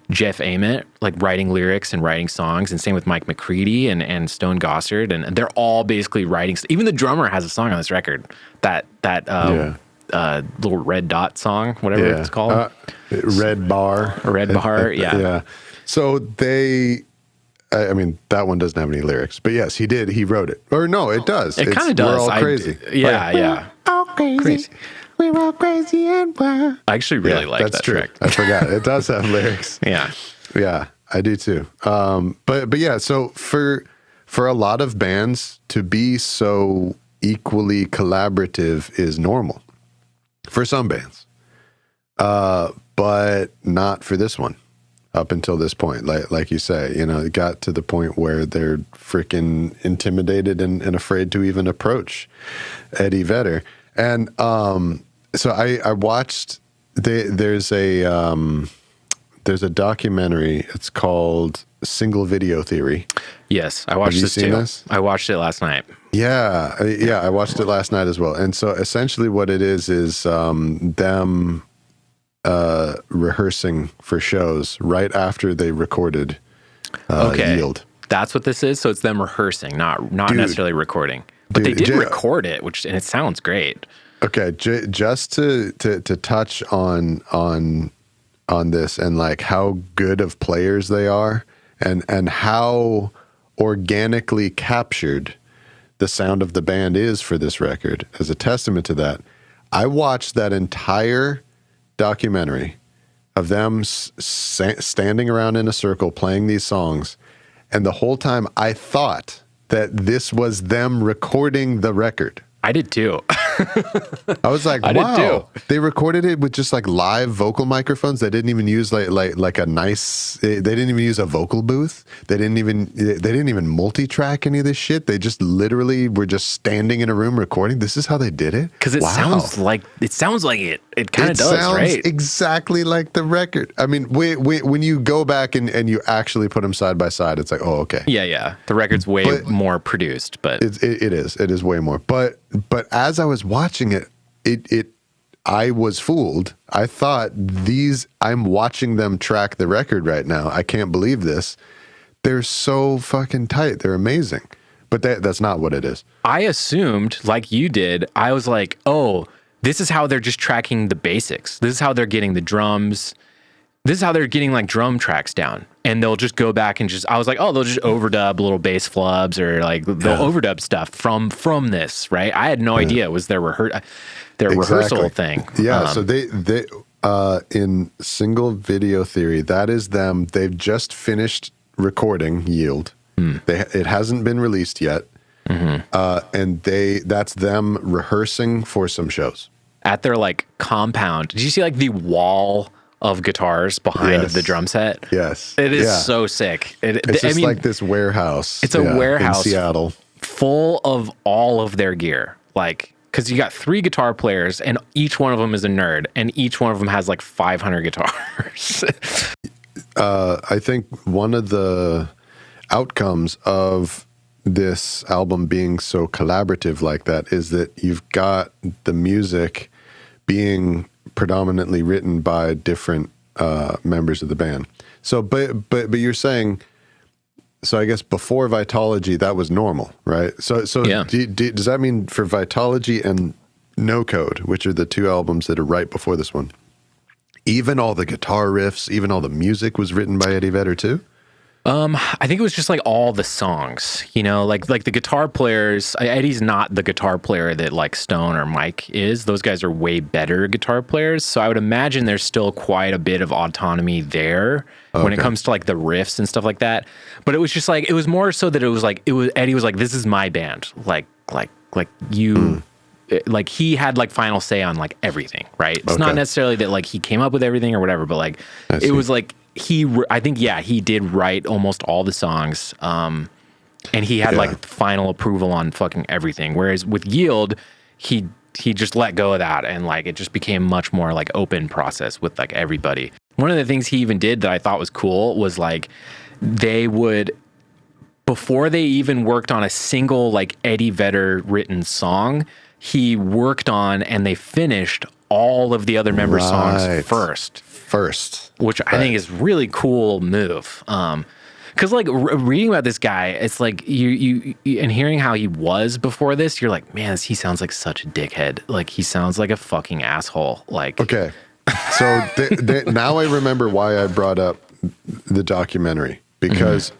Jeff Ament like writing lyrics and writing songs, and same with Mike McCready and Stone Gossard, and they're all basically writing. Even the drummer has a song on this record, that little red dot song, whatever it's called. Red Bar. Yeah. So I mean, that one doesn't have any lyrics, but yes, he did. He wrote it. Or no, it does. It kind of does. We're all crazy. Yeah. We're all crazy. We're all crazy and wild. I actually really like that track. I forgot. It does have lyrics. Yeah, I do too. But yeah, so for a lot of bands to be so equally collaborative is normal. For some bands, but not for this one. Up until this point, like you say, you know, it got to the point where they're freaking intimidated and afraid to even approach Eddie Vedder. And so I watched. There's a documentary. It's called Single Video Theory. Yes, I watched this too. This? I watched it last night. Yeah, I watched it last night as well. And so essentially what it is them rehearsing for shows right after they recorded Yield. That's what this is? So it's them rehearsing, not necessarily recording. But they did record it, and it sounds great. Okay, just to touch on this and like how good of players they are and how organically captured the sound of the band is for this record. As a testament to that, I watched that entire documentary of them standing around in a circle playing these songs, and the whole time I thought that this was them recording the record. I did too. I was like, wow, they recorded it with just like live vocal microphones. They didn't even use like a nice, they didn't even use a vocal booth. They didn't even multi-track any of this shit. They just literally were just standing in a room recording. This is how they did it? Because it sounds like it. It kind of does, sounds right? Exactly like the record. I mean, when you go back and you actually put them side by side, it's like, oh, okay. Yeah. The record's way more produced, but it is way more. But as I was watching it, I was fooled. I thought I'm watching them track the record right now. I can't believe this. They're so fucking tight. They're amazing. But that's not what it is. I assumed, like you did, I was like, oh, this is how they're just tracking the basics. This is how they're getting the drums. This is how they're getting like drum tracks down. And they'll just go back and I was like, oh, they'll just overdub little bass flubs or like they'll overdub stuff from this, right? I had no idea it was their rehearsal thing. Yeah, so they in Single Video Theory, that is them. They've just finished recording Yield. It hasn't been released yet. And that's them rehearsing for some shows. At their like compound. Did you see like the wall of guitars behind the drum set? Yes. It is so sick. It's just like this warehouse. It's a warehouse in Seattle. Full of all of their gear. Like, because you got 3 guitar players and each one of them is a nerd and each one of them has like 500 guitars. I think one of the outcomes of this album being so collaborative like that is that you've got the music being predominantly written by different members of the band. So, but you're saying, so I guess before Vitology, that was normal, right? So yeah. Does that mean for Vitology and No Code, which are the 2 albums that are right before this one, even all the guitar riffs, even all the music was written by Eddie Vedder too? I think it was just like all the songs, you know, like the guitar players. Eddie's not the guitar player that like Stone or Mike is. Those guys are way better guitar players. So I would imagine there's still quite a bit of autonomy there when it comes to like the riffs and stuff like that. But it was just like, it was more so that Eddie was like, this is my band. Like you, like he had like final say on like everything, right? It's not necessarily that like he came up with everything or whatever, but like it was like, I think he did write almost all the songs, and he had like final approval on fucking everything. Whereas with Yield, he just let go of that, and like it just became much more like open process with like everybody. One of the things he even did that I thought was cool was like they would, before they even worked on a single like Eddie Vedder written song, he worked on and they finished all of the other members' songs first, which I think is really cool move. Because like reading about this guy, it's like you and hearing how he was before this, you're like, man, he sounds like such a dickhead. Like he sounds like a fucking asshole. Like okay, so now I remember why I brought up the documentary, because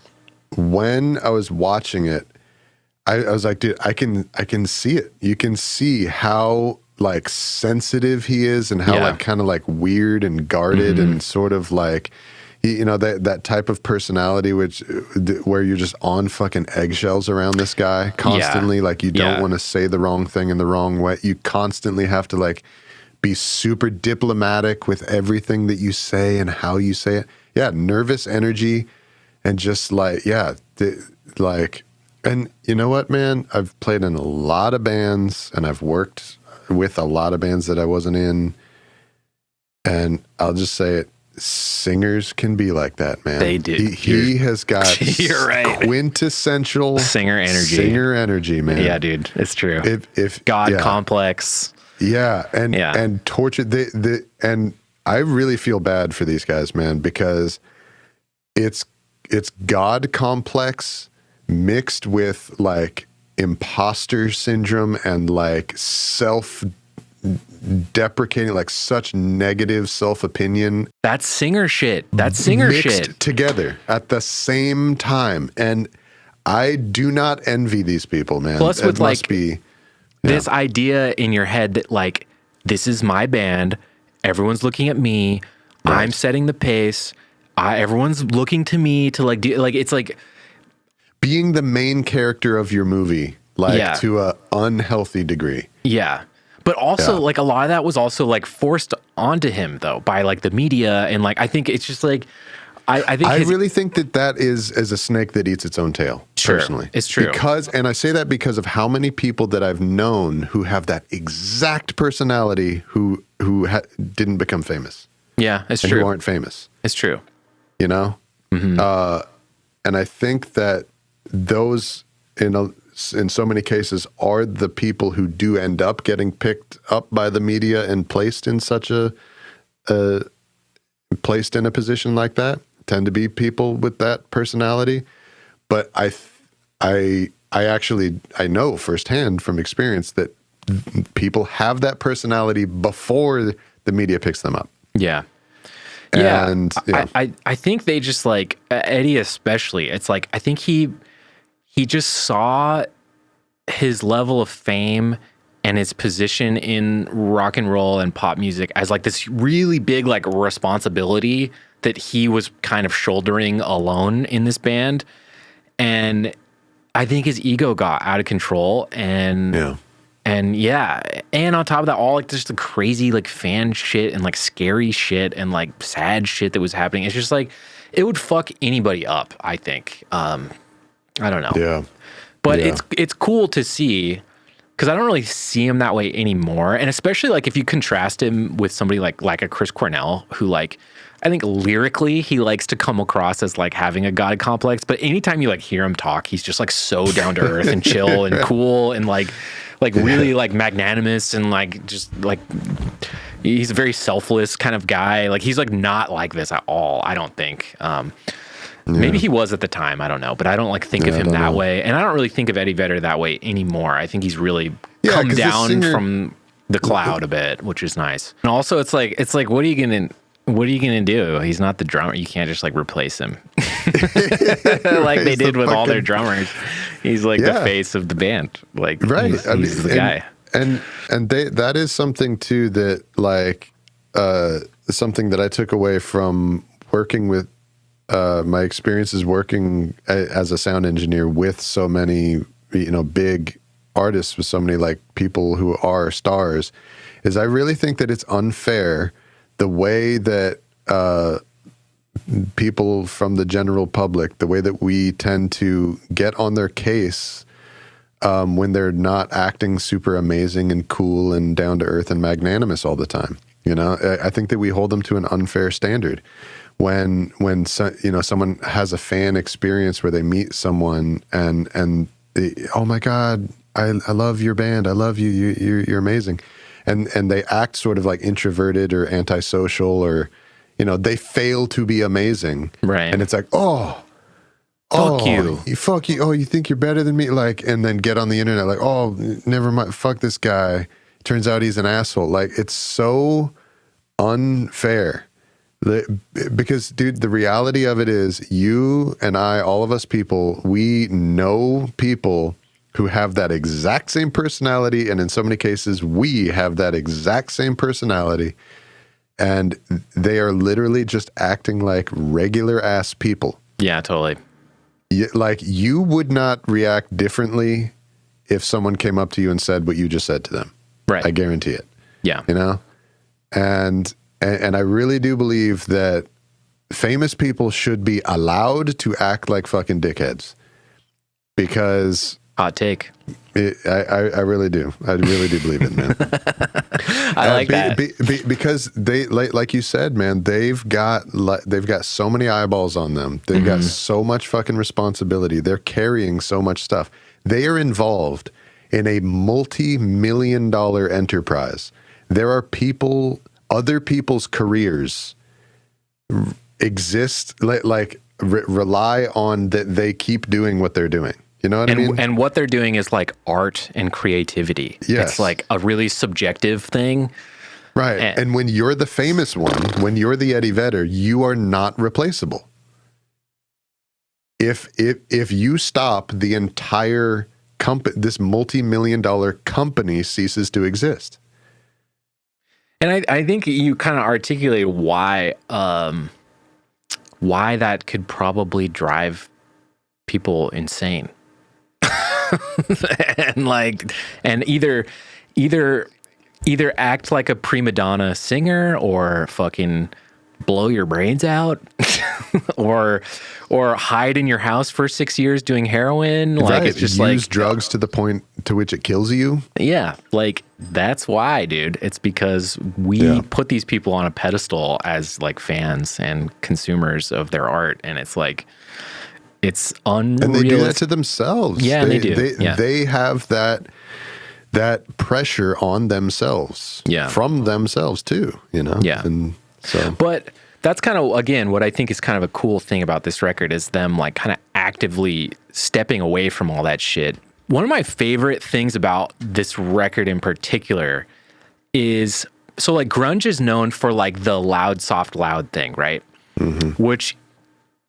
when I was watching it, I was like, dude, I can see it. You can see how like sensitive he is and how like kind of like weird and guarded and sort of like, you know, that type of personality where you're just on fucking eggshells around this guy constantly. Like you don't want to say the wrong thing in the wrong way. You constantly have to like be super diplomatic with everything that you say and how you say it. Yeah. Nervous energy and just like, and you know what, man, I've played in a lot of bands and I've worked with a lot of bands that I wasn't in. And I'll just say it, singers can be like that, man. They do. He has got you're right. quintessential singer energy. Singer energy, man. Yeah, dude, it's true. If God complex. Yeah, and torture. And I really feel bad for these guys, man, because it's God complex mixed with like imposter syndrome and like self-deprecating, like such negative self-opinion. That's singer shit. That's singer shit together at the same time. And I do not envy these people, man. Plus, with must be this idea in your head that like, this is my band. Everyone's looking at me. Right. I'm setting the pace. Everyone's looking to me to like do like, it's like being the main character of your movie, like to a unhealthy degree. Yeah. But also like a lot of that was also like forced onto him though by like the media. And like, I think it's just like, I really think that is as a snake that eats its own tail. Sure, personally, it's true. And I say that because of how many people that I've known who have that exact personality who didn't become famous. Yeah, it's true. Who aren't famous. It's true. You know, and I think that those in so many cases are the people who do end up getting picked up by the media and placed in such placed in a position like that. Tend to be people with that personality. But I know firsthand from experience that people have that personality before the media picks them up. Yeah. And I think they just like Eddie especially. It's like I think he just saw his level of fame and his position in rock and roll and pop music as like this really big like responsibility that he was kind of shouldering alone in this band. And I think his ego got out of control and on top of that, all like just the crazy like fan shit and like scary shit and like sad shit that was happening. It's just like, it would fuck anybody up, I think. I don't know. Yeah. But it's cool to see, because I don't really see him that way anymore. And especially like if you contrast him with somebody like a Chris Cornell, who like, I think lyrically he likes to come across as like having a God complex, but anytime you like hear him talk, he's just like so down to earth and chill and cool and like really like magnanimous and like just like he's a very selfless kind of guy. Like he's like not like this at all, I don't think. Maybe he was at the time, I don't know, but I don't like think of him that way. And I don't really think of Eddie Vedder that way anymore. I think he's really come down from the cloud a bit, which is nice. And also it's like what are you gonna do? He's not the drummer. You can't just like replace him like they did with all their drummers. He's like the face of the band. Like he's the guy. And that is something too that like something that I took away from working with my experiences working as a sound engineer with so many big artists, with so many like people who are stars, is I really think that it's unfair the way that people from the general public, the way that we tend to get on their case when they're not acting super amazing and cool and down to earth and magnanimous all the time. I think that we hold them to an unfair standard. When someone has a fan experience where they meet someone and oh my God, I love your band, I love you, you're amazing. And they act sort of like introverted or antisocial, or, they fail to be amazing. Right. And it's like, fuck you. Fuck you. Oh, you think you're better than me? Like, and then get on the internet like, oh, never mind. Fuck this guy. Turns out he's an asshole. Like, it's so unfair. Because, dude, the reality of it is you and I, all of us people, we know people who have that exact same personality, and in so many cases, we have that exact same personality, and they are literally just acting like regular ass people. Yeah, totally. Like, you would not react differently if someone came up to you and said what you just said to them. Right. I guarantee it. Yeah. And I really do believe that famous people should be allowed to act like fucking dickheads, because Hot take. I really do. I really do believe it, man. I like that. Because they, like you said, man, they've got so many eyeballs on them. They've got so much fucking responsibility. They're carrying so much stuff. They are involved in a multi-million-dollar enterprise. There are people, other people's careers exist, rely on that they keep doing what they're doing. You know what I mean? And what they're doing is like art and creativity. Yes. It's like a really subjective thing. Right. And when you're the famous one, when you're the Eddie Vedder, you are not replaceable. If you stop, the entire company, this multi-million-dollar company ceases to exist. And I think you kind of articulate why that could probably drive people insane. and either act like a prima donna singer or fucking blow your brains out or hide in your house for 6 years doing heroin. Like, right. it's just use drugs to the point to which it kills you. Yeah. Like, that's why, dude. It's because we put these people on a pedestal as like fans and consumers of their art. And it's like, it's unreal. And they do that to themselves. Yeah, they do. They have that pressure on themselves. Yeah. From themselves too, you know? Yeah. And so, but that's kind of, again, what I think is kind of a cool thing about this record is them like kind of actively stepping away from all that shit. One of my favorite things about this record in particular is, so like grunge is known for like the loud, soft, loud thing, right? Mm-hmm. Which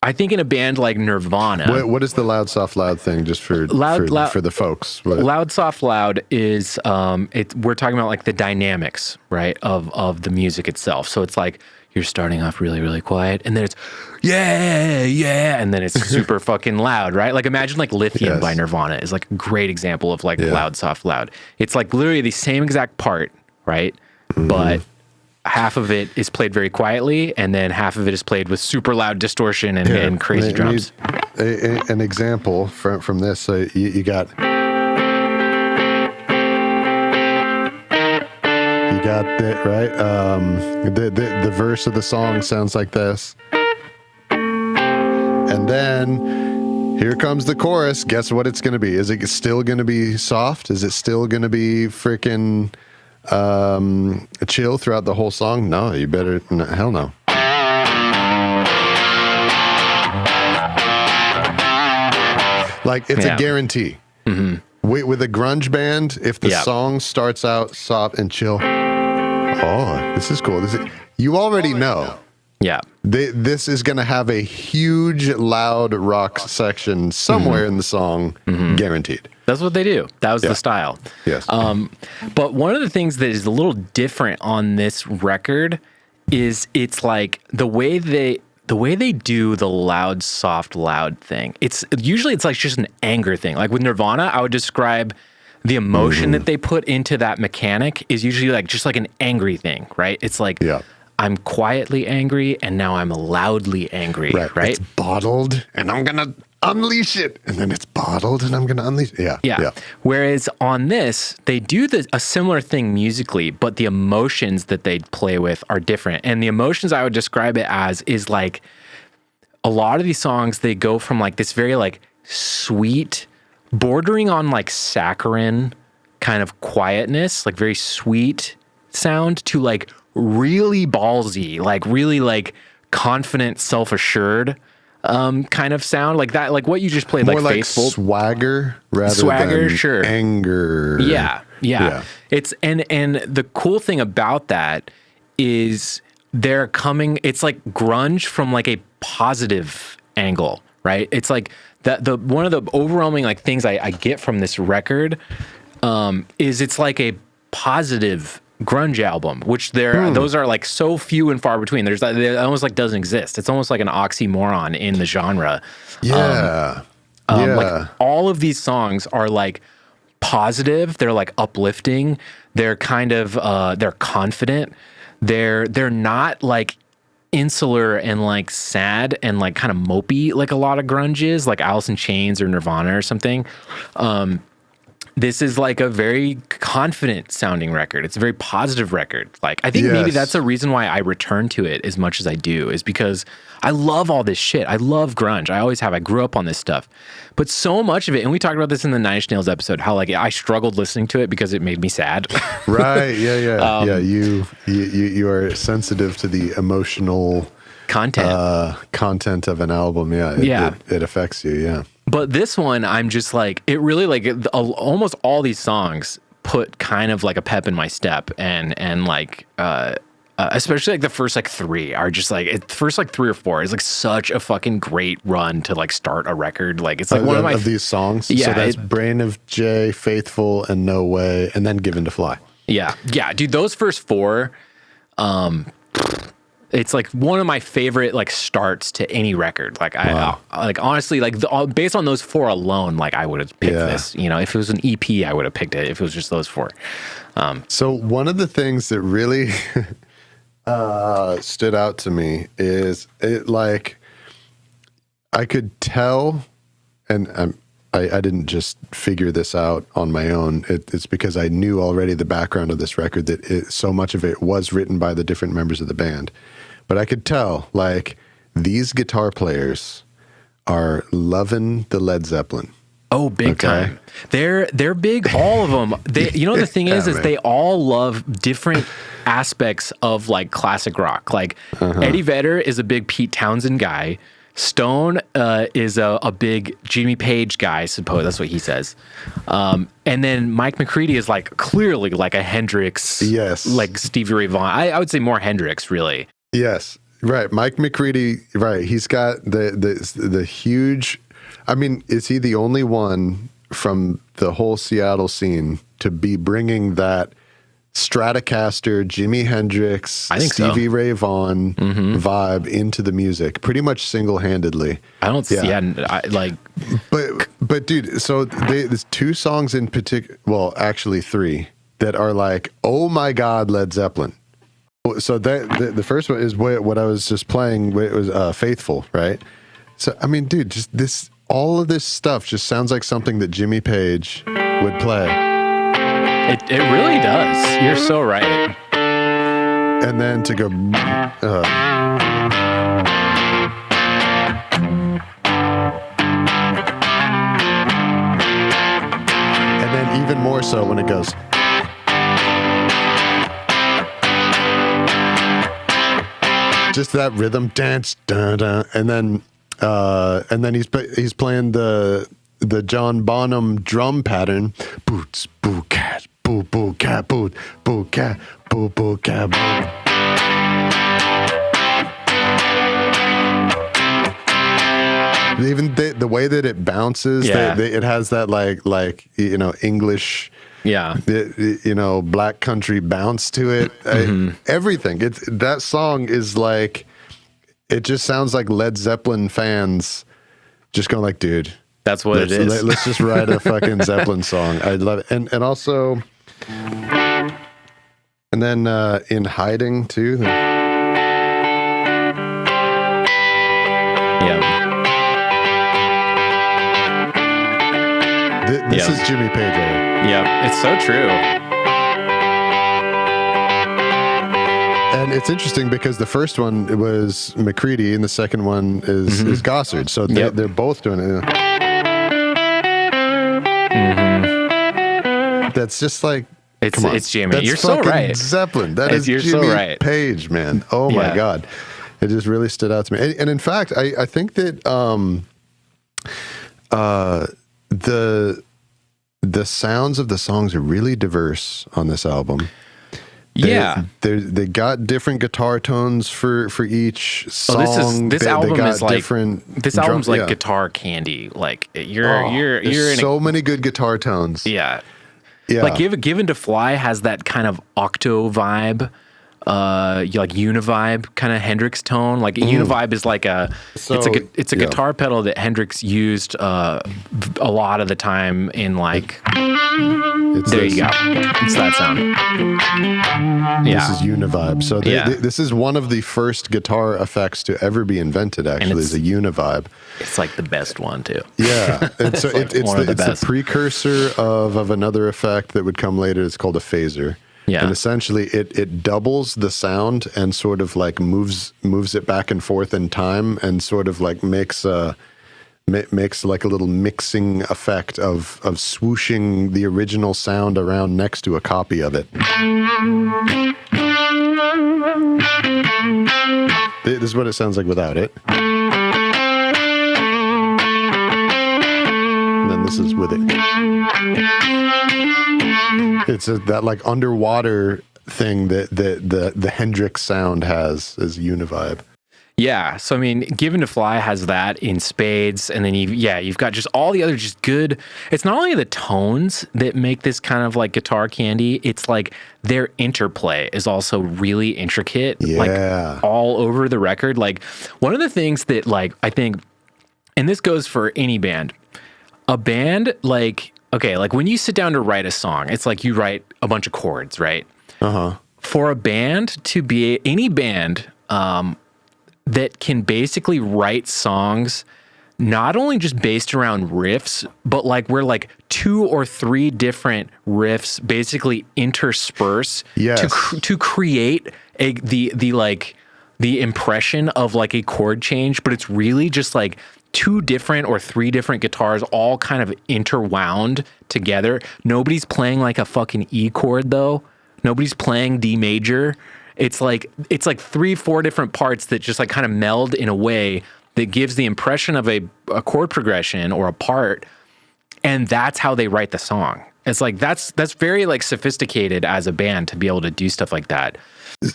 I think in a band like Nirvana. What is the loud, soft, loud thing? Just for the folks. Loud, soft, loud is we're talking about like the dynamics, right, of the music itself. So it's like you're starting off really, really quiet, and then it's yeah, and then it's super fucking loud, right? Like imagine like Lithium by Nirvana is like a great example of like loud, soft, loud. It's like literally the same exact part, right? Mm-hmm. But half of it is played very quietly, and then half of it is played with super loud distortion and crazy drums. An example from this, so you got that, right? The verse of the song sounds like this, and then here comes the chorus. Guess what it's going to be? Is it still going to be soft? Is it still going to be freaking chill throughout the whole song? No, you better, hell no. Like, it's a guarantee. Mm-hmm. With a grunge band, if the song starts out soft and chill, oh, this is cool. You already know. Yeah. This is going to have a huge, loud rock section somewhere in the song, guaranteed. That's what they do. That was the style. Yes. But one of the things that is a little different on this record is it's like the way they do the loud, soft, loud thing. It's like just an anger thing. Like with Nirvana, I would describe the emotion that they put into that mechanic is usually like just like an angry thing, right? It's like I'm quietly angry and now I'm loudly angry, right? It's bottled and I'm going to unleash it, and then it's bottled and I'm going to unleash it. Yeah. Whereas on this, they do a similar thing musically, but the emotions that they play with are different. And the emotions I would describe it as is like a lot of these songs, they go from like this very like sweet, bordering on like saccharine kind of quietness, like very sweet sound, to like really ballsy, like really like confident, self-assured kind of sound, like that, like what you just played. More like Faithfull, swagger rather than anger. Yeah. It's and the cool thing about that is they're coming. It's like grunge from like a positive angle, right? It's like that. The one of the overwhelming like things I get from this record is it's like a positive grunge album, which those are like so few and far between. It almost like doesn't exist. It's almost like an oxymoron in the genre. Like all of these songs are like positive. They're like uplifting. They're kind of they're confident. They're not like insular and like sad and like kind of mopey, like a lot of grunge is, like Alice in Chains or Nirvana or something. This is like a very confident sounding record. It's a very positive record. Like, I think maybe that's a reason why I return to it as much as I do, is because I love all this shit. I love grunge. I always have. I grew up on this stuff. But so much of it, and we talked about this in the Nine Inch Nails episode, how like I struggled listening to it because it made me sad. Right. Yeah. Yeah. You are sensitive to the emotional content of an album. Yeah. It affects you. Yeah. But this one, I'm just like, it really like almost all these songs put kind of like a pep in my step, and like especially like the first like three are just like first like 3 or 4 is like such a fucking great run to like start a record. Like it's like one of these songs. Yeah, so that's Brain of J, Faithful, and No Way, and then Given to Fly. Yeah, dude, those first 4. It's like one of my favorite like starts to any record. Like I like honestly like based on those 4 alone, like I would have picked this. You know, if it was an EP, I would have picked it. If it was just those 4. So one of the things that really stood out to me is it like I could tell, and I didn't just figure this out on my own. It's because I knew already the background of this record that so much of it was written by the different members of the band. But I could tell, like, these guitar players are loving the Led Zeppelin. Oh, big time. They're big, all of them. You know, the thing is they all love different aspects of, like, classic rock. Like, Eddie Vedder is a big Pete Townsend guy. Stone is a big Jimmy Page guy, I suppose. That's what he says. And then Mike McCready is, like, clearly, like, a Hendrix. Yes. Like Stevie Ray Vaughan. I would say more Hendrix, really. Yes, right. Mike McCready, right. He's got the huge, I mean, is he the only one from the whole Seattle scene to be bringing that Stratocaster, Jimi Hendrix, Stevie Ray Vaughan vibe into the music pretty much single-handedly? I don't see, But dude, so there's 2 songs in particular, well, actually 3, that are like, oh my God, Led Zeppelin. So the first one is what I was just playing. It was Faithful, right? So I mean, dude, just all of this stuff just sounds like something that Jimmy Page would play. It really does. You're so right. And then to go, and then even more so when it goes. Just that rhythm, dance, dun, dun, and then he's playing the John Bonham drum pattern. Boots, boo cat, boo boo cat, boot, boo cat, boo boo cat, boot. Even the way that it bounces, it has that like you know, English. Yeah, black country bounce to it. Everything. That song is like, it just sounds like Led Zeppelin fans just going like, dude, that's what it is. Let's just write a fucking Zeppelin song. I love it. And also, and then In Hiding too. This is Jimmy Page era. Yeah, it's so true. And it's interesting because the first one, it was McCready, and the second one is Gossard. So they're both doing it. That's just like, it's Jimmy. That's You're so right. Zeppelin. That is Jimmy Page, man. Oh my God. It just really stood out to me. And in fact, I think that the sounds of the songs are really diverse on this album. They got different guitar tones for each song. This album is like album's like guitar candy. Like you're in so many good guitar tones. Yeah. Like Given to Fly has that kind of octo vibe. like univibe kind of Hendrix tone. Like a univibe is like it's a guitar pedal that Hendrix used a lot of the time in like. There you go. It's that sound. This is univibe. So this is one of the first guitar effects to ever be invented. Actually, is a univibe. It's like the best one too. Yeah, it's the precursor of another effect that would come later. It's called a phaser. Yeah, and essentially it doubles the sound and sort of like moves it back and forth in time and sort of like makes like a little mixing effect of swooshing the original sound around next to a copy of it. This is what it sounds like without it. And then this is with it. It's that like underwater thing that the Hendrix sound has as univibe. Yeah, so I mean, Given to Fly has that in spades, and then you've got just all the other just good. It's not only the tones that make this kind of like guitar candy. It's like their interplay is also really intricate, like all over the record. Like one of the things that like I think, and this goes for any band, a band like when you sit down to write a song, it's like you write a bunch of chords, right? For a band to be any band. That can basically write songs not only just based around riffs, but like where like 2 or 3 different riffs basically intersperse to create the impression of like a chord change, but it's really just like 2 different or 3 different guitars all kind of interwound together. Nobody's playing like a fucking E chord though. Nobody's playing D major. It's like 3-4 different parts that just like kind of meld in a way that gives the impression of a chord progression or a part, and that's how they write the song. It's like that's very like sophisticated as a band to be able to do stuff like that.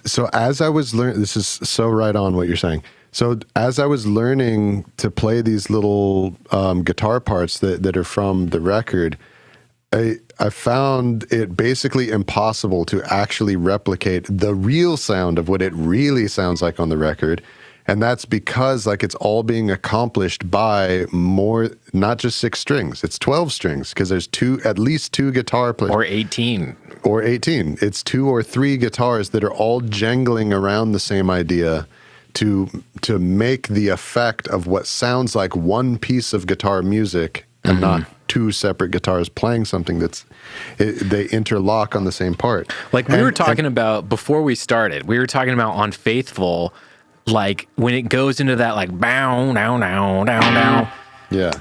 So as I was learning, this is so right on what you're saying. So as I was learning to play these little guitar parts that are from the record, I found it basically impossible to actually replicate the real sound of what it really sounds like on the record. And that's because like it's all being accomplished by not just 6 strings, it's 12 strings because there's at least 2 guitar players. Or 18. It's 2 or 3 guitars that are all jangling around the same idea to make the effect of what sounds like one piece of guitar music and not 2 separate guitars playing something they interlock on the same part. Like we were talking about before we started, we were talking about on Faithfull, like when it goes into that like bow, now, now, down, down. Yeah.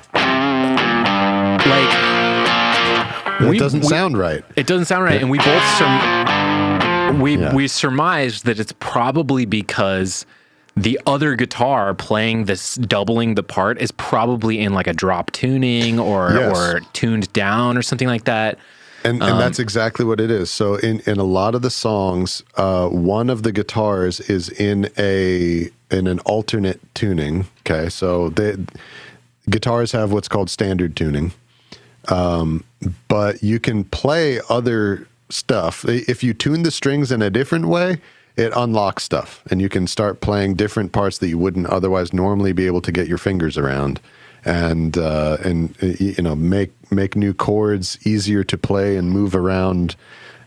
Like it doesn't sound right. It doesn't sound right. And we both we surmised that it's probably because the other guitar playing this, doubling the part, is probably in like a drop tuning or tuned down or something like that. And that's exactly what it is. So in a lot of the songs, one of the guitars is in an alternate tuning. Okay, so guitars have what's called standard tuning, but you can play other stuff if you tune the strings in a different way. It unlocks stuff, and you can start playing different parts that you wouldn't otherwise normally be able to get your fingers around, and you know, make new chords easier to play and move around,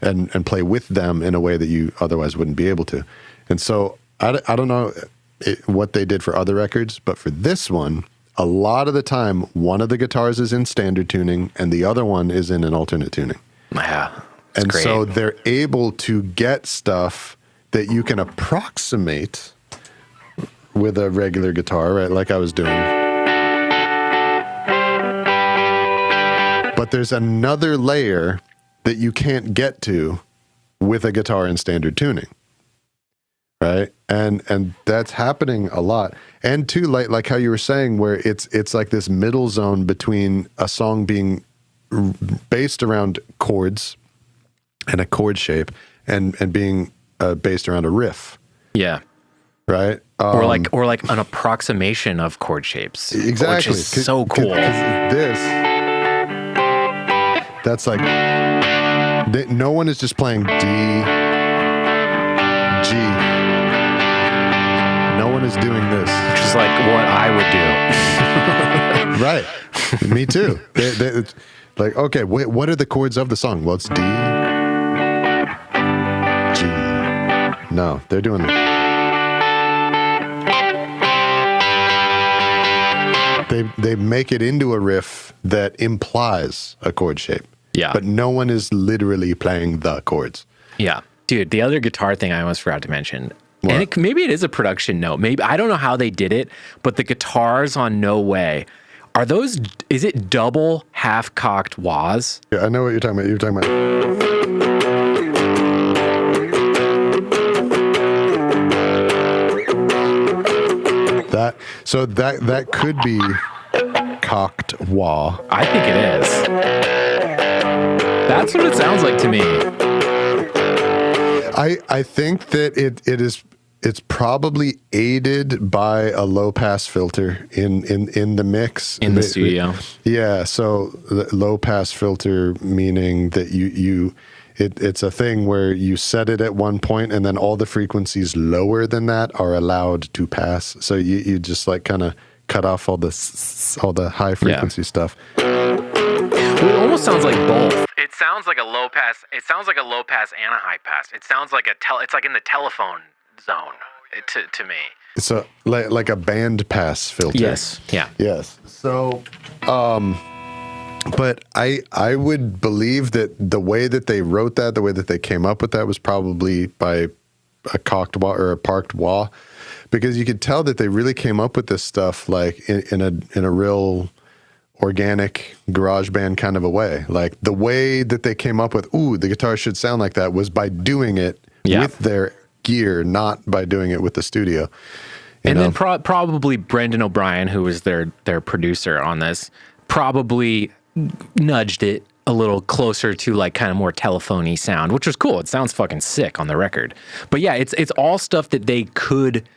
and play with them in a way that you otherwise wouldn't be able to. And so I don't know what they did for other records, but for this one, a lot of the time, one of the guitars is in standard tuning, and the other one is in an alternate tuning. Yeah, and great. So they're able to get stuff that you can approximate with a regular guitar, right? Like I was doing. But there's another layer that you can't get to with a guitar in standard tuning, right? And that's happening a lot. And too, like how you were saying, where it's like this middle zone between a song being based around chords and a chord shape and being based around a riff. Yeah. Right? Or like an approximation of chord shapes. Exactly. Which is so cool. That's like, no one is just playing D, G. No one is doing this. Which is like what I would do. Right. Me too. It's like, okay, wait, what are the chords of the song? Well, it's D, G. No, they're doing it. They make it into a riff that implies a chord shape. Yeah. But no one is literally playing the chords. Yeah. Dude, the other guitar thing I almost forgot to mention. What? And maybe it is a production note. Maybe I don't know how they did it, but the guitars on No Way, is it double half-cocked wahs? Yeah, I know what you're talking about. You're talking about. That could be cocked wah. I think it is. That's what it sounds like to me. I think that it's probably aided by a low pass filter in the mix in the studio. Yeah, so the low pass filter meaning that it's a thing where you set it at one point and then all the frequencies lower than that are allowed to pass. So you just like kind of cut off all the high frequency stuff. Well, it almost sounds like both. It sounds like a low pass. It sounds like a low pass and a high pass. It sounds like it's like in the telephone zone to me. So like a band pass filter. Yes. Yeah. Yes. So, but I would believe that the way that they wrote that, the way that they came up with that was probably by a cocked wah or a parked wah, because you could tell that they really came up with this stuff like in a real organic garage band kind of a way. Like the way that they came up with, the guitar should sound like that was by doing it with their gear, not by doing it with the studio. And then probably Brenden O'Brien, who was their producer on this, probably nudged it a little closer to like kind of more telephony sound, which was cool. It sounds fucking sick on the record. But yeah, it's all stuff that they could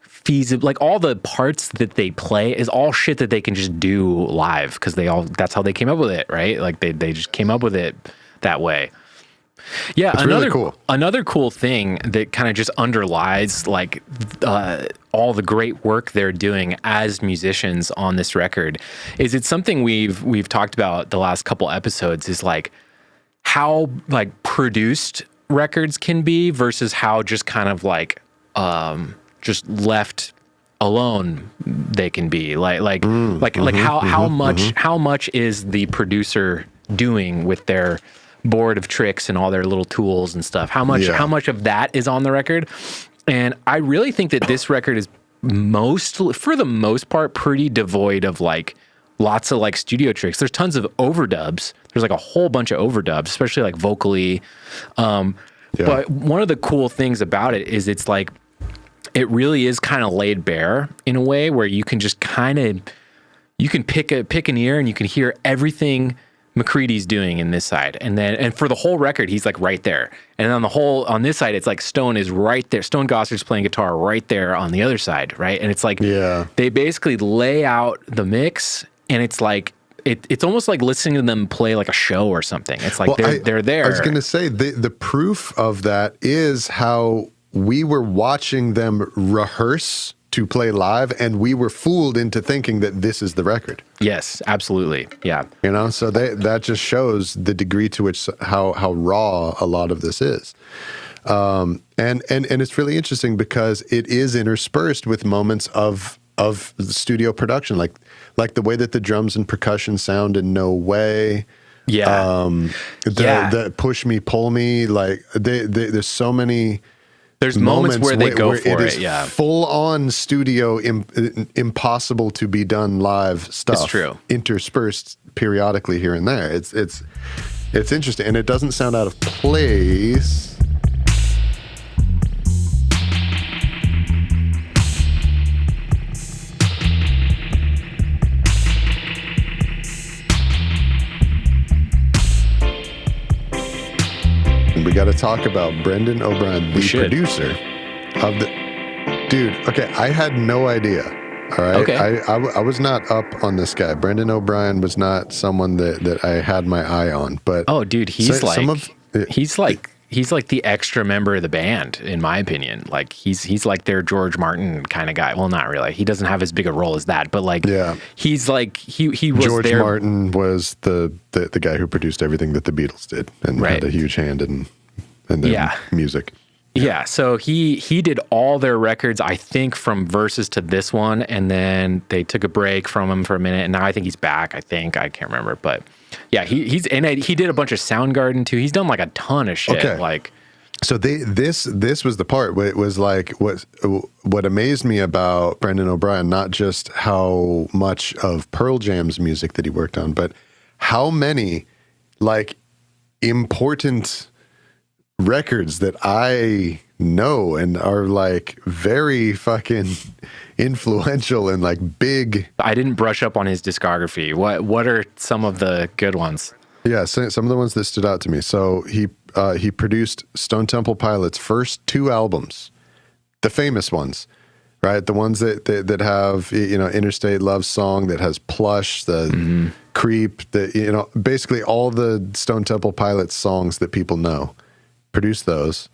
feasibly, like all the parts that they play is all shit that they can just do live because that's how they came up with it, right? Like they just came up with it that way. Yeah, it's really cool. Another cool thing that kind of just underlies like all the great work they're doing as musicians on this record is it's something we've talked about the last couple episodes is like how like produced records can be versus how just kind of like just left alone they can be how much is the producer doing with their board of tricks and all their little tools and stuff. How much of that is on the record? And I really think that this record is for the most part, pretty devoid of like lots of like studio tricks. There's tons of overdubs. There's like a whole bunch of overdubs, especially like vocally. But one of the cool things about it is it's like, it really is kind of laid bare in a way where you can just you can pick an ear and you can hear everything McCready's doing in this side, and for the whole record he's like right there, and on this side it's like Stone is right there. Stone Gossard's playing guitar right there on the other side, right? And it's like they basically lay out the mix, and it's like it's almost like listening to them play like a show or something. It's like they're there. I was gonna say the proof of that is how we were watching them rehearse to play live, and we were fooled into thinking that this is the record. Yes, absolutely. Yeah. So that just shows the degree to which how raw a lot of this is. And it's really interesting because it is interspersed with moments of studio production, like the way that the drums and percussion sound in No Way. Yeah. The Push Me, Pull Me, like there's so many. There's moments where they go for it, yeah. Full on studio, impossible to be done live stuff. It's true. Interspersed periodically here and there. It's interesting, and it doesn't sound out of place. We got to talk about Brenden O'Brien, the producer of the... Dude, okay, I had no idea, all right? Okay. I was not up on this guy. Brenden O'Brien was not someone that I had my eye on, but... Oh, dude, he's like like the extra member of the band, in my opinion. Like he's like their George Martin kind of guy. Well, not really. He doesn't have as big a role as that, but like he's like he was George Martin was the guy who produced everything that the Beatles did and had a huge hand in their music. Yeah, so he did all their records, I think, from Versus to this one, and then they took a break from him for a minute, and now I think he's back. I can't remember, but yeah, he did a bunch of Soundgarden too. He's done like a ton of shit. Okay. Like, so this was the part where it was like what amazed me about Brendan O'Brien, not just how much of Pearl Jam's music that he worked on, but how many like important records that I know and are like very fucking influential and like big. I didn't brush up on his discography. What are some of the good ones? Yeah, some of the ones that stood out to me. So he produced Stone Temple Pilots' first 2 albums, the famous ones, right? The ones that have, you know, Interstate Love Song, that has Plush, the Creep, the, you know, basically all the Stone Temple Pilots songs that people know. Produced those.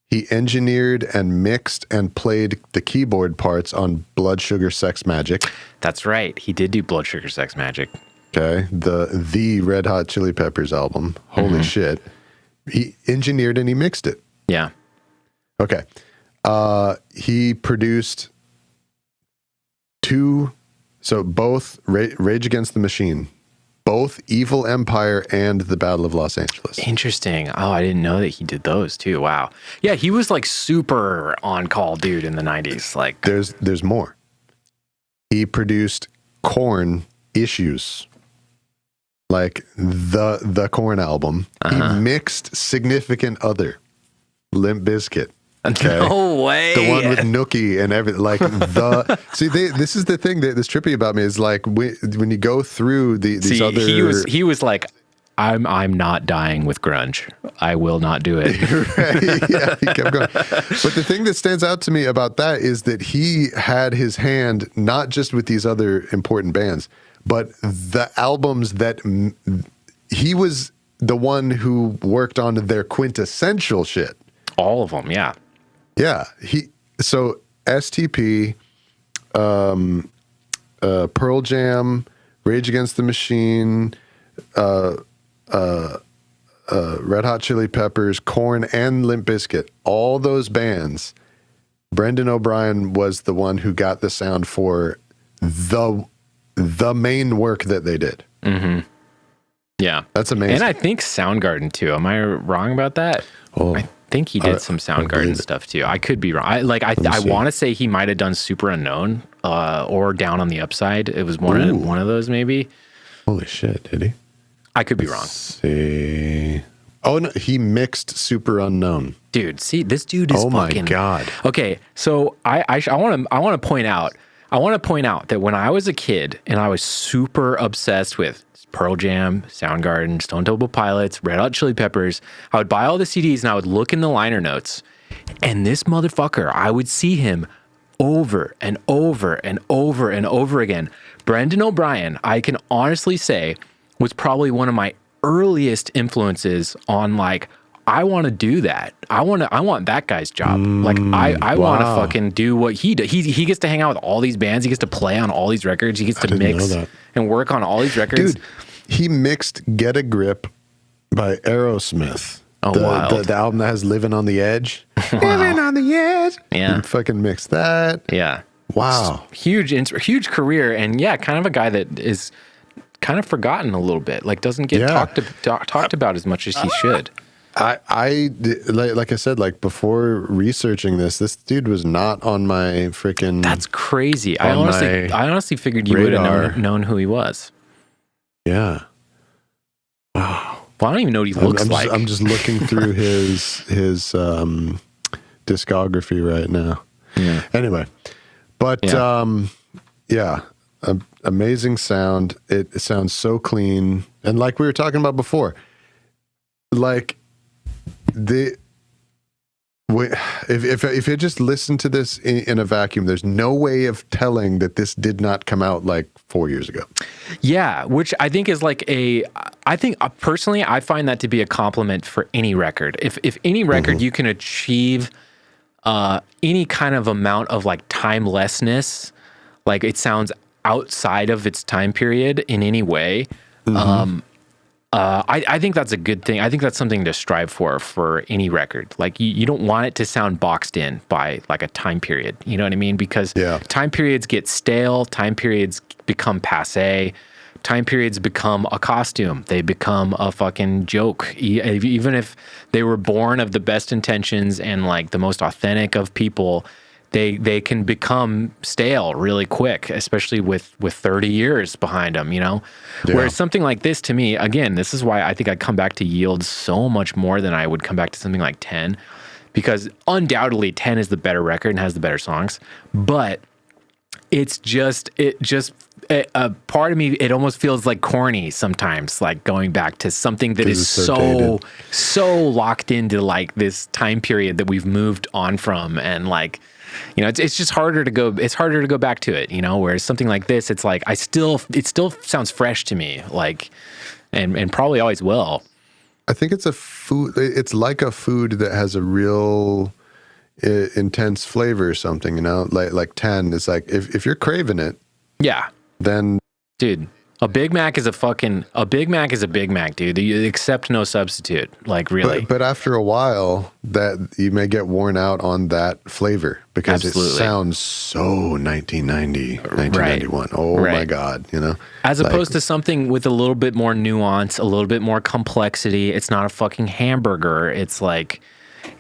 He engineered and mixed and played the keyboard parts on Blood Sugar Sex Magic. That's right. He did do Blood Sugar Sex Magic. Okay. The Red Hot Chili Peppers album. Holy shit. He engineered and he mixed it. Yeah. Okay. He produced 2, so both Rage Against the Machine, both Evil Empire and The Battle of Los Angeles. Interesting. Oh, I didn't know that he did those too. Wow. Yeah, he was like super on call dude in the 90s. Like there's more. He produced Korn Issues, like the Korn album. He mixed Significant Other, Limp Bizkit. Okay. No way. The one with Nookie and everything. Like this is the thing that's trippy about me is like when you go through these other. He was like, I'm not dying with grunge. I will not do it. Right? Yeah, he kept going. But the thing that stands out to me about that is that he had his hand not just with these other important bands, but the albums that he was the one who worked on their quintessential shit. All of them, yeah. Yeah, so STP, Pearl Jam, Rage Against the Machine, Red Hot Chili Peppers, Korn, and Limp Bizkit, all those bands, Brendan O'Brien was the one who got the sound for the main work that they did. Mm-hmm. Yeah. That's amazing. And I think Soundgarden too. Am I wrong about that? Oh, I think he did some Soundgarden stuff too. I could be wrong. I want to say he might have done Super Unknown or Down on the Upside. It was one of those maybe. Holy shit, did he? I could be wrong. See. Oh no, he mixed Super Unknown. Dude, see, this dude is my fucking... God. Okay, so I want to point out that when I was a kid and I was super obsessed with Pearl Jam, Soundgarden, Stone Temple Pilots, Red Hot Chili Peppers, I would buy all the CDs and I would look in the liner notes, and this motherfucker, I would see him over and over and over and over again. Brendan O'Brien, I can honestly say, was probably one of my earliest influences on like, I want to do that. I want that guy's job. Like I want to fucking do what he does. He gets to hang out with all these bands. He gets to play on all these records. He gets to mix and work on all these records. Dude, he mixed Get a Grip by Aerosmith. Oh, the album that has Living on the Edge. Living on the Edge. Yeah. He fucking mixed that. Yeah. Wow. Huge career. And yeah, kind of a guy that is kind of forgotten a little bit. Like doesn't get talked about as much as he should. Like I said, like before researching this dude was not on my freaking. That's crazy. I honestly figured you would have known who he was. Yeah. Wow. Well, I don't even know what he looks like. I'm just looking through his discography right now. Yeah. Anyway, but amazing sound. It sounds so clean, and like we were talking about before, like If you just listen to this in a vacuum, there's no way of telling that this did not come out like 4 years ago. Yeah, which I think is like I think personally, I find that to be a compliment for any record. If any record you can achieve any kind of amount of like timelessness, like it sounds outside of its time period in any way, I think that's a good thing. I think that's something to strive for any record. Like you don't want it to sound boxed in by like a time period. You know what I mean? Because time periods get stale. Time periods become passé. Time periods become a costume. They become a fucking joke. Even if they were born of the best intentions and like the most authentic of people, they can become stale really quick, especially with 30 years behind them, you know? Yeah. Whereas something like this, to me, again, this is why I think I come back to Yield so much more than I would come back to something like 10, because undoubtedly 10 is the better record and has the better songs, but a part of me, it almost feels like corny sometimes, like going back to something that is so locked into like this time period that we've moved on from, and like, you know, it's just harder to go back to it, you know, whereas something like this, it's like it still sounds fresh to me, like, and probably always will. I think it's it's like a food that has a real intense flavor or something, you know, like 10 is like, if you're craving it, then dude, a Big Mac is a Big Mac, dude. You accept no substitute, like really. But after a while, that you may get worn out on that flavor because it sounds so 1990, 1991. Right. Oh my God, you know. As opposed to something with a little bit more nuance, a little bit more complexity. It's not a fucking hamburger. It's like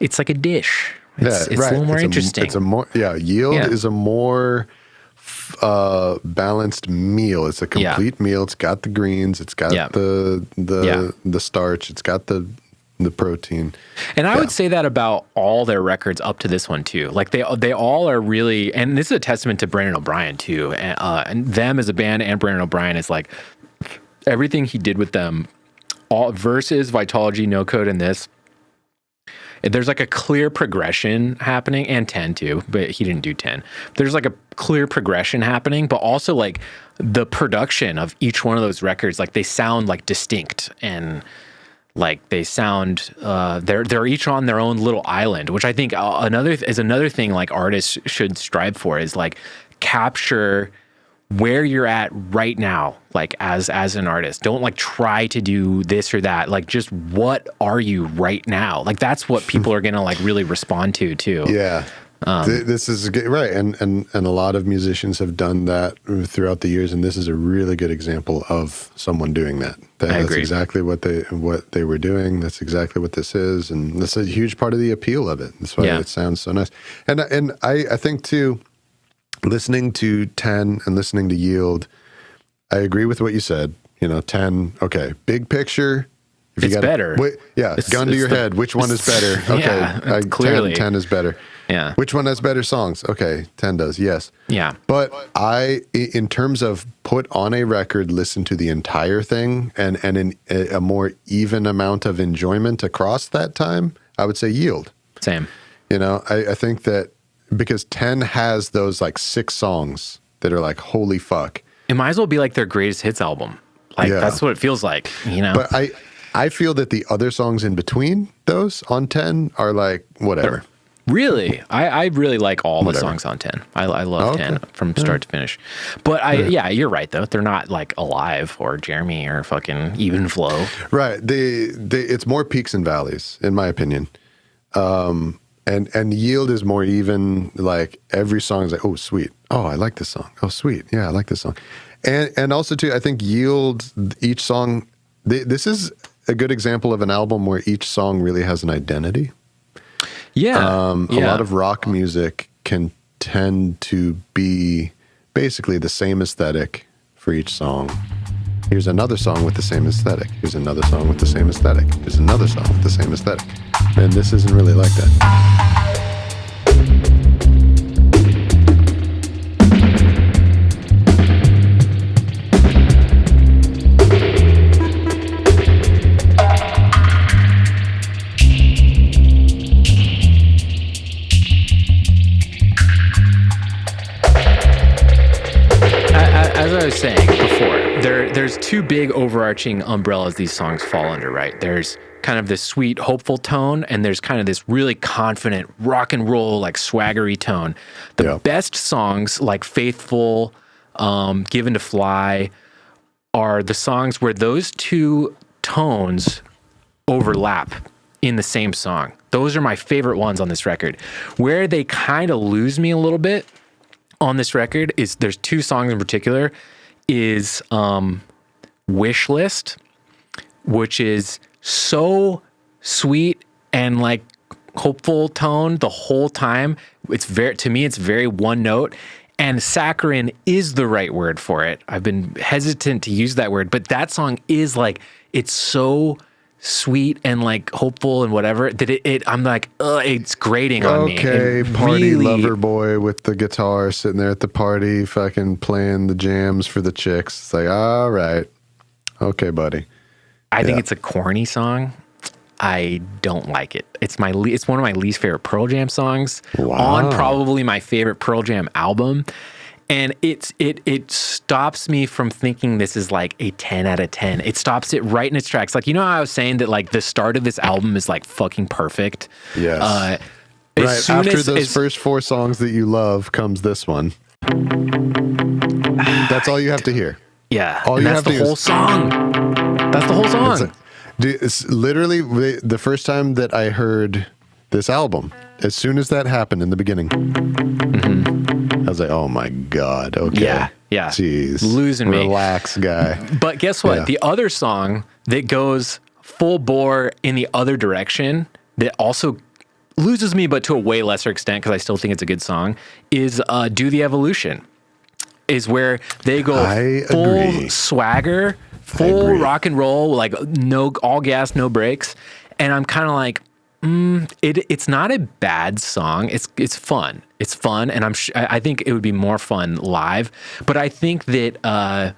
a dish. It's a little more interesting. Yield is a more balanced meal. It's a complete meal. It's got the greens. It's got the starch. It's got the protein. And I would say that about all their records up to this one too. Like they all are really, and this is a testament to Brenden O'Brien too, and them as a band, and Brenden O'Brien is like everything he did with them, all Versus, Vitology, No Code, and this. There's like a clear progression happening, and 10 too, but he didn't do 10. There's like a clear progression happening, but also like the production of each one of those records, like they sound like distinct, and like they sound, they're each on their own little island, which I think another thing like artists should strive for is like capture where you're at right now, like as an artist. Don't like try to do this or that. Like just what are you right now? Like that's what people are gonna like really respond to too. Yeah. This is right, and a lot of musicians have done that throughout the years, and this is a really good example of someone doing that. That's exactly what they were doing. That's exactly what this is, and that's a huge part of the appeal of it. That's why it sounds so nice. And I think too, listening to 10 and listening to Yield, I agree with what you said. You know, 10, okay, big picture. If it's better. Gun to your head. Which one is better? Okay, clearly 10 is better. Yeah. Which one has better songs? Okay, 10 does, yes. Yeah. But in terms of put on a record, listen to the entire thing, and a more even amount of enjoyment across that time, I would say Yield. Same. You know, I think that because 10 has those like 6 songs that are like, holy fuck. It might as well be like their greatest hits album. Like that's what it feels like, you know? But I feel that the other songs in between those on 10 are like, whatever. Really? I really like all the songs on 10. I love 10 from start to finish. But you're right though. They're not like Alive or Jeremy or fucking Even Flow. Right. It's more peaks and valleys, in my opinion. And Yield is more even, like every song is like, oh, sweet. Oh, I like this song. Oh, sweet. Yeah, I like this song. And also too, I think Yield, each song, this is a good example of an album where each song really has an identity. Yeah. A lot of rock music can tend to be basically the same aesthetic for each song. Here's another song with the same aesthetic. Here's another song with the same aesthetic. Here's another song with the same aesthetic. And this isn't really like that. before. There's two big overarching umbrellas these songs fall under, right? There's kind of this sweet, hopeful tone, and there's kind of this really confident rock and roll, like swaggery tone. The best songs, like Faithfull, Given to Fly, are the songs where those two tones overlap in the same song. Those are my favorite ones on this record. Where they kind of lose me a little bit on this record is there's two songs in particular, is Wishlist, which is so sweet and like hopeful tone the whole time. It's very one note, and saccharine is the right word for it. I've been hesitant to use that word, but that song is like, it's so sweet and like hopeful and whatever that I'm like, it's grating on me. Okay, party really, lover boy with the guitar sitting there at the party fucking playing the jams for the chicks. It's like, all right, okay, buddy. I think it's a corny song. I don't like it. It's one of my least favorite Pearl Jam songs on probably my favorite Pearl Jam album. And it stops me from thinking this is like a 10 out of 10. It stops it right in its tracks. Like, you know how I was saying that like the start of this album is like fucking perfect? Yes. Right. After those first four songs that you love comes this one. That's all you have to hear. Yeah. That's the whole song. That's the whole song. It's literally the first time that I heard this album. As soon as that happened in the beginning, I was like, "Oh my god!" Okay, yeah, jeez, losing me. Relax, guy. But guess what? Yeah. The other song that goes full bore in the other direction that also loses me, but to a way lesser extent because I still think it's a good song, is "Do the Evolution." Is where they go full swagger, full rock and roll, like all gas, no brakes, and I'm kind of like. It's not a bad song. It's fun. It's fun, and I think it would be more fun live. But I think that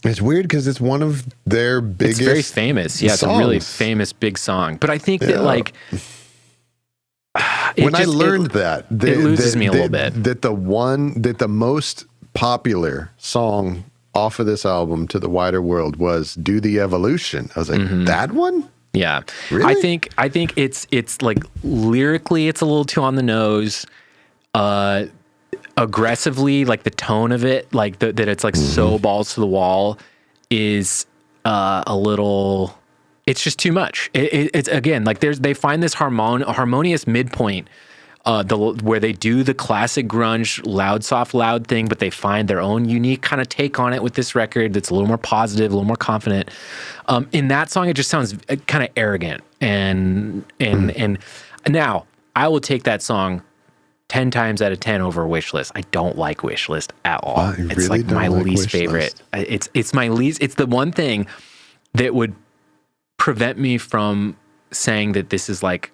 it's weird because it's one of their biggest. It's very famous. Yeah, songs. It's a really famous big song. But I think that like when I learned that it loses me a little bit. That the most popular song off of this album to the wider world was "Do the Evolution." I was like, that one. Yeah, really? I think it's like lyrically it's a little too on the nose. Aggressively, like the tone of it, like that it's like so balls to the wall is a little. It's just too much. It's again like they find this harmonious midpoint. Where they do the classic grunge loud, soft, loud thing, but they find their own unique kind of take on it with this record that's a little more positive, a little more confident. In that song, it just sounds kind of arrogant. And now I will take that song 10 times out of 10 over Wishlist. I don't like Wishlist at all. It's like my least favorite. It's my least. It's the one thing that would prevent me from saying that this is like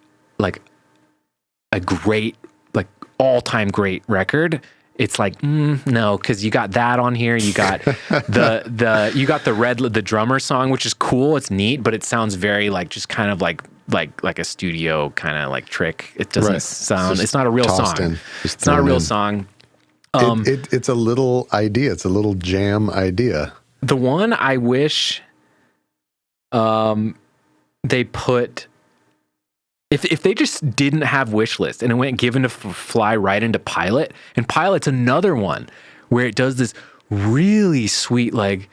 a great, like all-time great record. It's like no, because you got that on here. You got the drummer song, which is cool. It's neat, but it sounds very like just kind of like a studio kind of like trick. It doesn't sound. It's not a real song. It's not a real song. It's a little idea. It's a little jam idea. The one I wish they put. If they just didn't have Wishlist and it went Given to Fly right into Pilate, and Pilate's another one where it does this really sweet like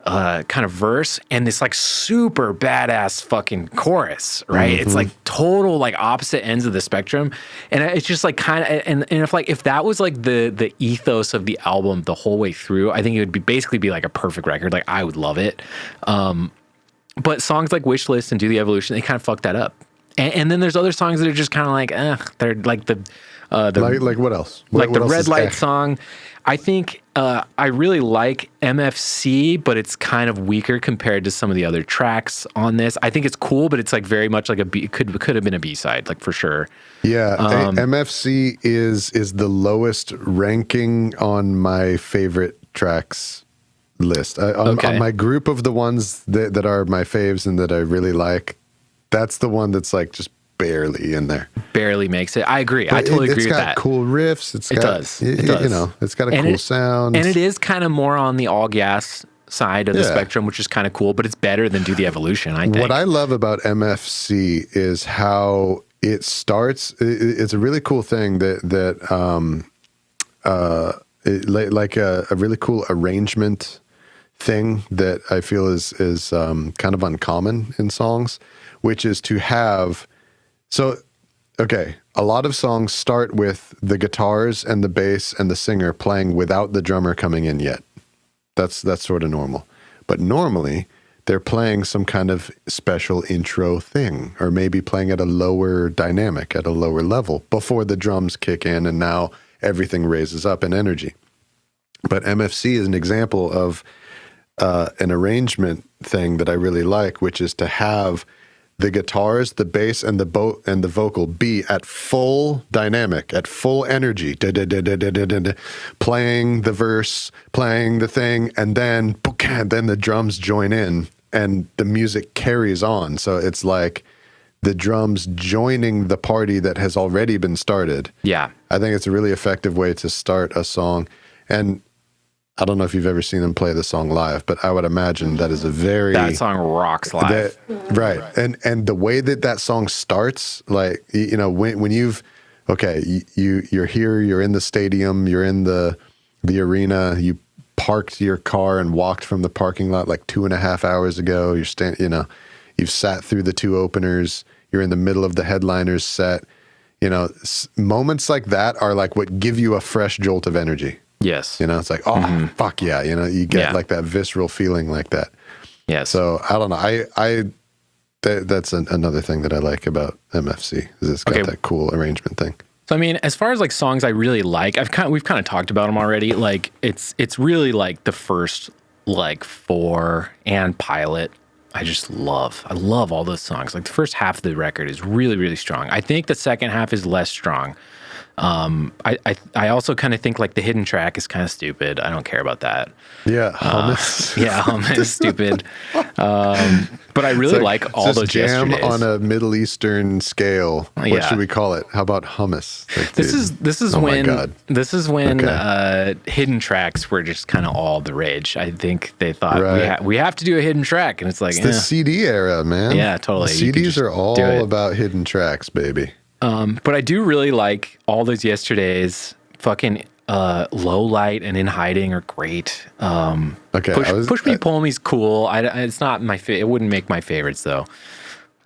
kind of verse and this like super badass fucking chorus, right? It's like total like opposite ends of the spectrum, and it's just like kind of and if that was like the ethos of the album the whole way through, I think it would basically be like a perfect record. Like I would love it, but songs like Wishlist and Do the Evolution, they kind of fuck that up. And then there's other songs that are just kind of like, they're like the like what else? Like the Red Light song. I think I really like MFC, but it's kind of weaker compared to some of the other tracks on this. I think it's cool, but it's like very much like could have been a B-side, like for sure. Yeah, MFC is the lowest ranking on my favorite tracks list. On my group of the ones that are my faves and that I really like. That's the one that's like just barely in there. Barely makes it. I agree. I totally agree with that. It's got cool riffs. It does. You know, it's got a cool sound. And it is kind of more on the all gas side of the spectrum, which is kind of cool, but it's better than Do the Evolution, I think. What I love about MFC is how it starts. It's a really cool thing like a really cool arrangement thing that I feel is kind of uncommon in songs, which is to have, a lot of songs start with the guitars and the bass and the singer playing without the drummer coming in yet. That's sort of normal. But normally they're playing some kind of special intro thing, or maybe playing at a lower dynamic, at a lower level before the drums kick in and now everything raises up in energy. But MFC is an example of an arrangement thing that I really like, which is to have the guitars, the bass, and the vocal be at full dynamic, at full energy, playing the verse, playing the thing, and then the drums join in, and the music carries on. So it's like the drums joining the party that has already been started. Yeah. I think it's a really effective way to start a song. And I don't know if you've ever seen them play the song live, but I would imagine that is that song rocks live. Right. And the way that song starts, like, you know, when you're here, you're in the stadium, you're in the arena, you parked your car and walked from the parking lot like 2.5 hours ago. You've sat through the two openers, you're in the middle of the headliner's set. You know, moments like that are like what give you a fresh jolt of energy. Yes. You know, it's like, fuck yeah. You know, you get like that visceral feeling like that. Yes. So I don't know. That's another thing that I like about MFC is it's got that cool arrangement thing. So, I mean, as far as like songs I really like, we've kind of talked about them already. Like it's really like the first like 4 and Pilate. I love all those songs. Like the first half of the record is really, really strong. I think the second half is less strong. I also kind of think like the hidden track is kind of stupid. I don't care about that. Yeah, hummus. Hummus, stupid. But I really like all those jam yesterdays. On a Middle Eastern scale. What should we call it? How about hummus? Like, this is when hidden tracks were just kind of all the rage. I think they thought we have to do a hidden track, and it's like the CD era, man. Yeah, totally. The CDs are all about hidden tracks, baby. But I do really like all those yesterdays. Fucking Low Light and In Hiding are great. Push Me Pull Me's cool. It's not my it wouldn't make my favorites though.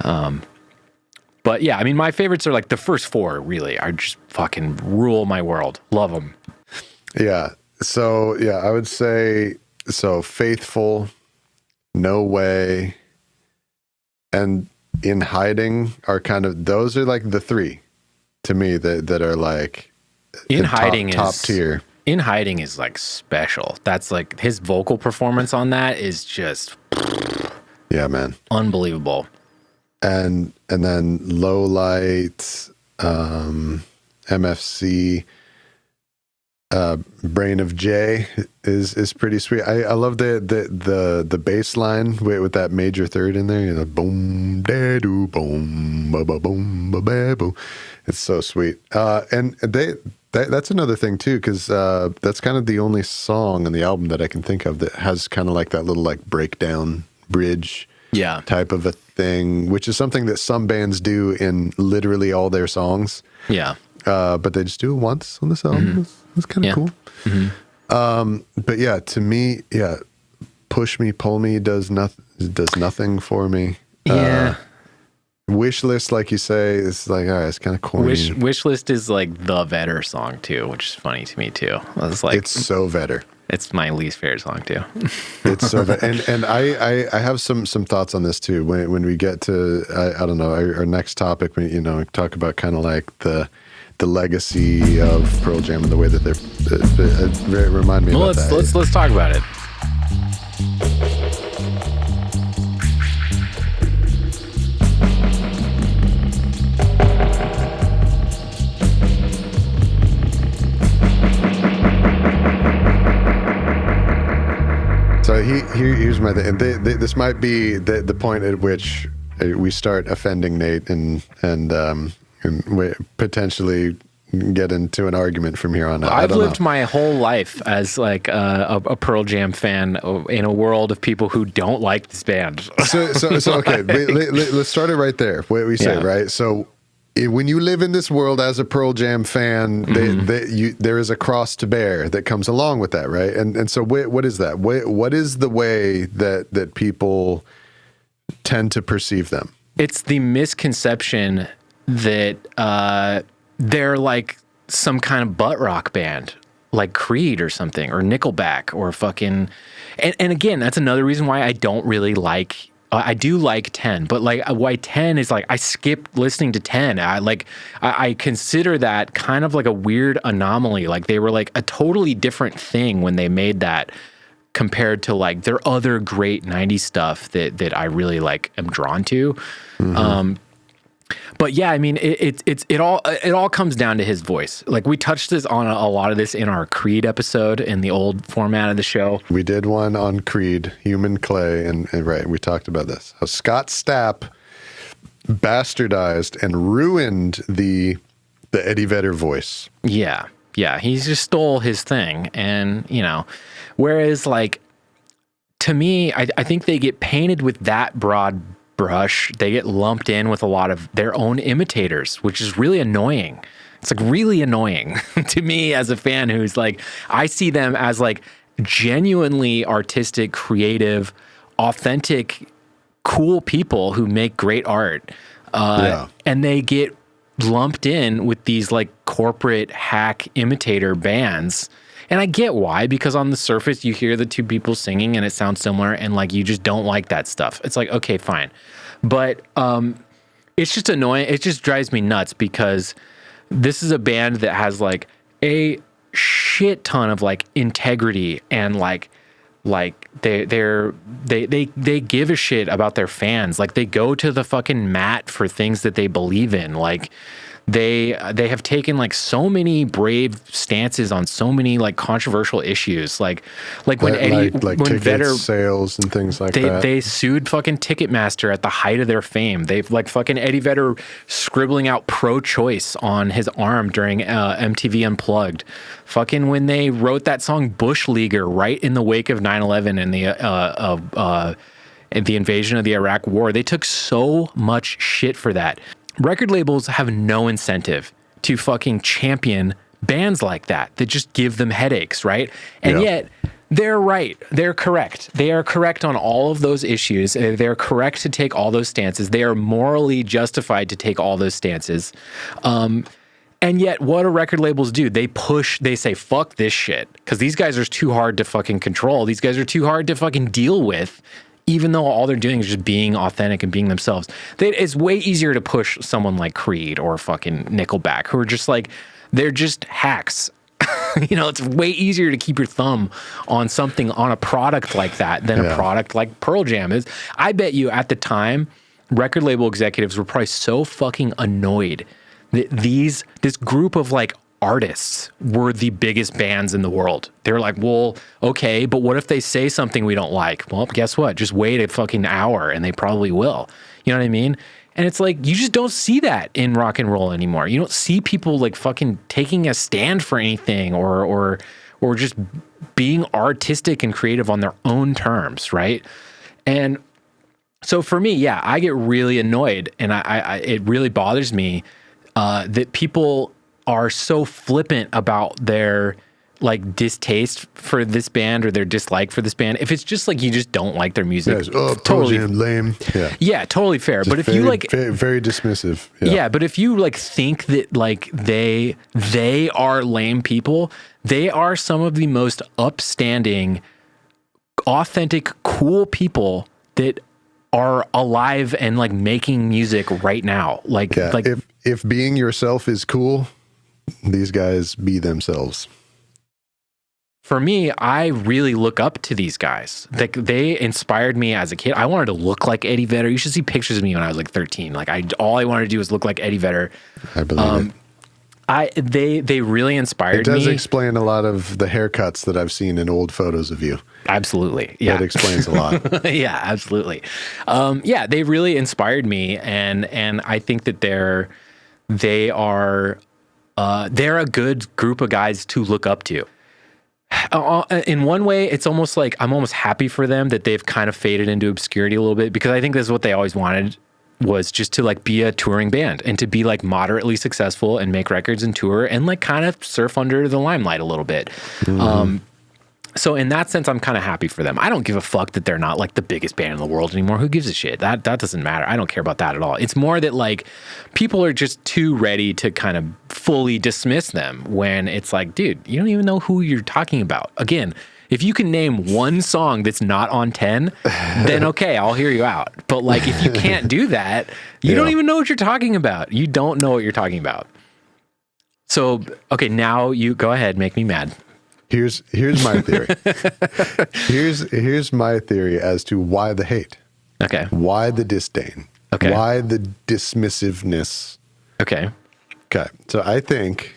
But yeah, I mean my favorites are like the first 4 really are just fucking rule my world. Love them. Yeah. So yeah, I would say Faithfull, No Way, and In Hiding are kind of, those are like the 3 to me that are like In Hiding top tier. In Hiding is like special. That's like his vocal performance on that is just man, unbelievable. And then Low Light, MFC, Brain of J is pretty sweet. I love the bass line with that major third in there. You know, boom, da doo, boom, ba ba boom, ba ba boom. It's so sweet. And that's another thing too, because that's kind of the only song on the album that I can think of that has kind of like that little like breakdown bridge type of a thing, which is something that some bands do in literally all their songs. Yeah. But they just do it once on this album. Mm-hmm. It's kind of cool. Mm-hmm. But yeah, to me, Push Me, Pull Me does nothing for me. Yeah. Wishlist, like you say, is like, all right, it's kind of corny. Wishlist is like the Vedder song too, which is funny to me too. It's so Vedder. It's my least favorite song too. It's so Vedder. And I have some thoughts on this too. When we get to I don't know, our next topic, we talk about kind of like the legacy of Pearl Jam and the way that they're remind me about that. Let's talk about it. So here's my thing. This might be the point at which we start offending Nate and we potentially get into an argument from here on out. I've lived my whole life as like a Pearl Jam fan in a world of people who don't like this band. So okay, let's start it right there. What we say, right? So when you live in this world as a Pearl Jam fan, there is a cross to bear that comes along with that, right? And so what is that? What is the way that people tend to perceive them? It's the misconception that they're like some kind of butt rock band, like Creed or something, or Nickelback, or fucking. And again, that's another reason why I don't really like. I do like 10, but like why 10 is like I skipped listening to 10. I consider that kind of like a weird anomaly. Like they were like a totally different thing when they made that, compared to like their other great 90s stuff that I really like am drawn to. But yeah, I mean, it all comes down to his voice. Like we touched this on a lot of this in our Creed episode in the old format of the show. We did one on Creed, Human Clay, and right, we talked about this. How Scott Stapp bastardized and ruined the Eddie Vedder voice. Yeah, he just stole his thing, and whereas like to me, I think they get painted with that broad brush. They get lumped in with a lot of their own imitators, which is really annoying. It's like really annoying to me as a fan who's like, I see them as like genuinely artistic, creative, authentic, cool people who make great art. And they get lumped in with these like corporate hack imitator bands. And I get why, because on the surface you hear the two people singing and it sounds similar, and like you just don't like that stuff. It's like, okay, fine. But it's just annoying. It just drives me nuts because this is a band that has like a shit ton of like integrity, and like they give a shit about their fans. Like they go to the fucking mat for things that they believe in. Like they have taken like so many brave stances on so many like controversial issues. Like when Eddie, when ticket Vedder sales and things like that. They sued fucking Ticketmaster at the height of their fame. They've like fucking Eddie Vedder scribbling out pro-choice on his arm during MTV Unplugged. Fucking when they wrote that song Bush Leaguer right in the wake of 9/11 and the invasion of the Iraq War. They took so much shit for that. Record labels have no incentive to fucking champion bands like that just give them headaches, right? And yet they're right. They're correct. They are correct on all of those issues. They're correct to take all those stances. They are morally justified to take all those stances. And yet what do record labels do? They say, fuck this shit. Because these guys are too hard to fucking control. These guys are too hard to fucking deal with. Even though all they're doing is just being authentic and being themselves. It's way easier to push someone like Creed or fucking Nickelback, who are just like, they're just hacks. It's way easier to keep your thumb on something, on a product like that than a product like Pearl Jam is. I bet you at the time, record label executives were probably so fucking annoyed that this group of like artists were the biggest bands in the world. They're like, well, okay, but what if they say something we don't like? Well, guess what? Just wait a fucking hour and they probably will. You know what I mean? And it's like, you just don't see that in rock and roll anymore. You don't see people like fucking taking a stand for anything or just being artistic and creative on their own terms, right? And so for me, I get really annoyed, and it really bothers me that people are so flippant about their like distaste for this band or their dislike for this band. If it's just like you just don't like their music, totally lame. Yeah, totally fair. Just but if very, you like, very dismissive. Yeah, but if you like think that like they are lame people, they are some of the most upstanding, authentic, cool people that are alive and like making music right now. Like if being yourself is cool, these guys be themselves. For me, I really look up to these guys. Like they inspired me as a kid. I wanted to look like Eddie Vedder. You should see pictures of me when I was like 13. Like all I wanted to do was look like Eddie Vedder. I believe it. They really inspired me. It does me. explain a lot of the haircuts that I've seen in old photos of you. Absolutely. Yeah. That explains a lot. Yeah, absolutely. Yeah, they really inspired me, and I think that they're a good group of guys to look up to. In one way, it's almost like I'm almost happy for them that they've kind of faded into obscurity a little bit, because I think this is what they always wanted, was just to like be a touring band and to be like moderately successful and make records and tour and like kind of surf under the limelight a little bit. So in that sense, I'm kind of happy for them. I don't give a fuck that they're not like the biggest band in the world anymore. Who gives a shit? That doesn't matter. I don't care about that at all. It's more that like people are just too ready to kind of fully dismiss them when it's like, dude, you don't even know who you're talking about. Again, if you can name one song that's not on 10, then okay, I'll hear you out. But like, if you can't do that, you don't even know what you're talking about. You don't know what you're talking about. So, okay, now you go ahead, make me mad. Here's my theory. here's my theory as to why the hate. Okay. Why the disdain. Okay. Why the dismissiveness. Okay. Okay. So I think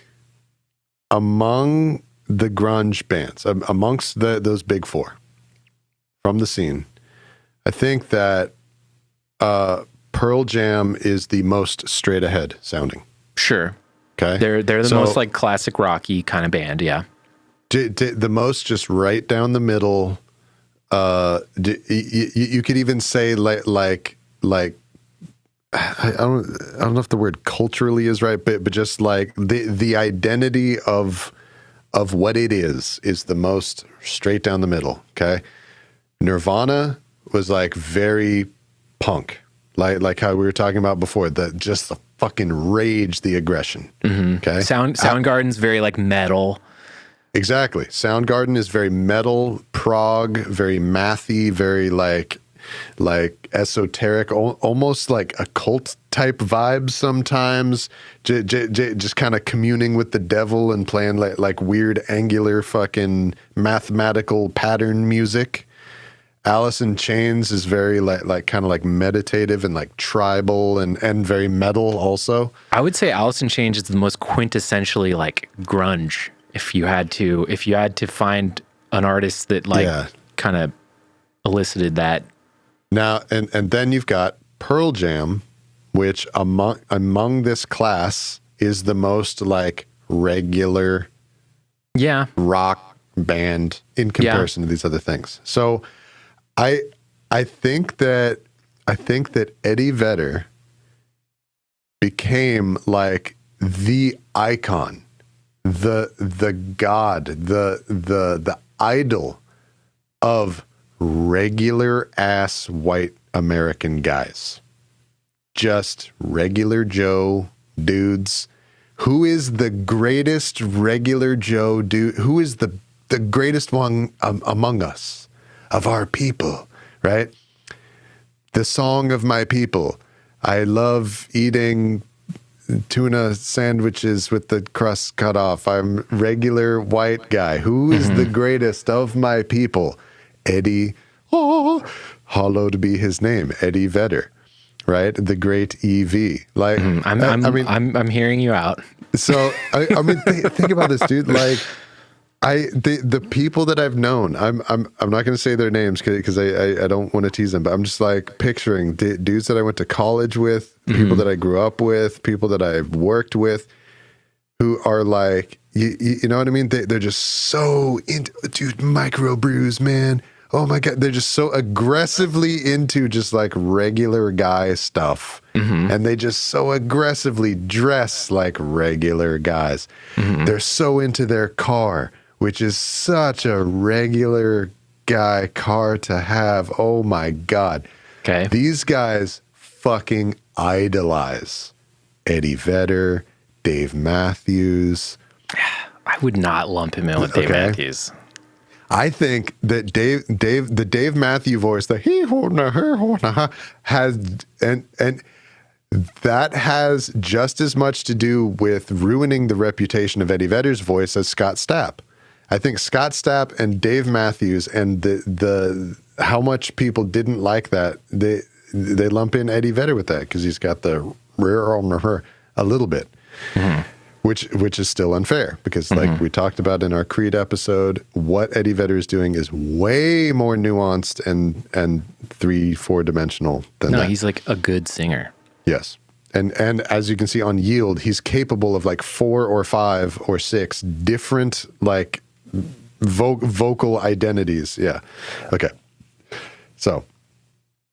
among the grunge bands, amongst those big four from the scene, I think that Pearl Jam is the most straight ahead sounding. Sure. Okay. They're the most like classic rocky kind of band. Yeah. The most just right down the middle. You could even say like I don't know if the word culturally is right, but just like the identity of what it is the most straight down the middle. Okay. Nirvana was like very punk, like how we were talking about before, just the fucking rage, the aggression. Okay. Soundgarden's very like metal. Exactly. Soundgarden is very metal, prog, very mathy, very like esoteric, almost like occult type vibes sometimes. Just kind of communing with the devil and playing like weird angular fucking mathematical pattern music. Alice in Chains is very like kind of like meditative and like tribal and very metal also. I would say Alice in Chains is the most quintessentially like grunge. If you had to find an artist that kind of elicited that. Now and then you've got Pearl Jam, which among this class is the most like regular rock band in comparison to these other things. So I think that Eddie Vedder became like the icon, the god, the idol of regular ass white American guys. Just regular Joe dudes. Who is the greatest regular Joe dude? Who is the greatest one among us, of our people, right? The song of my people. I love eating tuna sandwiches with the crust cut off. I'm regular white guy. Who is the greatest of my people? Eddie, hallowed be his name, Eddie Vedder, right? The great EV. Like, I'm hearing you out. So I mean, think about this, dude. Like, the people that I've known, I'm not going to say their names because I don't want to tease them, but I'm just like picturing dudes that I went to college with, people that I grew up with, people that I've worked with, who are like, you know what I mean? They're just so into, dude, microbrews, man. Oh my God. They're just so aggressively into just like regular guy stuff. And they just so aggressively dress like regular guys. They're so into their car, which is such a regular guy car to have. Oh my God. Okay. These guys fucking idolize Eddie Vedder, Dave Matthews. I would not lump him in with Dave Matthews. I think that the Dave Matthews voice, the he ho na her ho na ha, has and that has just as much to do with ruining the reputation of Eddie Vedder's voice as Scott Stapp. I think Scott Stapp and Dave Matthews and the how much people didn't like that, they lump in Eddie Vedder with that because he's got the rear on her a little bit. which is still unfair because, like we talked about in our Creed episode, what Eddie Vedder is doing is way more nuanced and 3-4 dimensional than that. No, he's like a good singer. Yes. And as you can see on Yield, he's capable of like 4 or 5 or 6 different like vocal identities. Yeah. Okay. So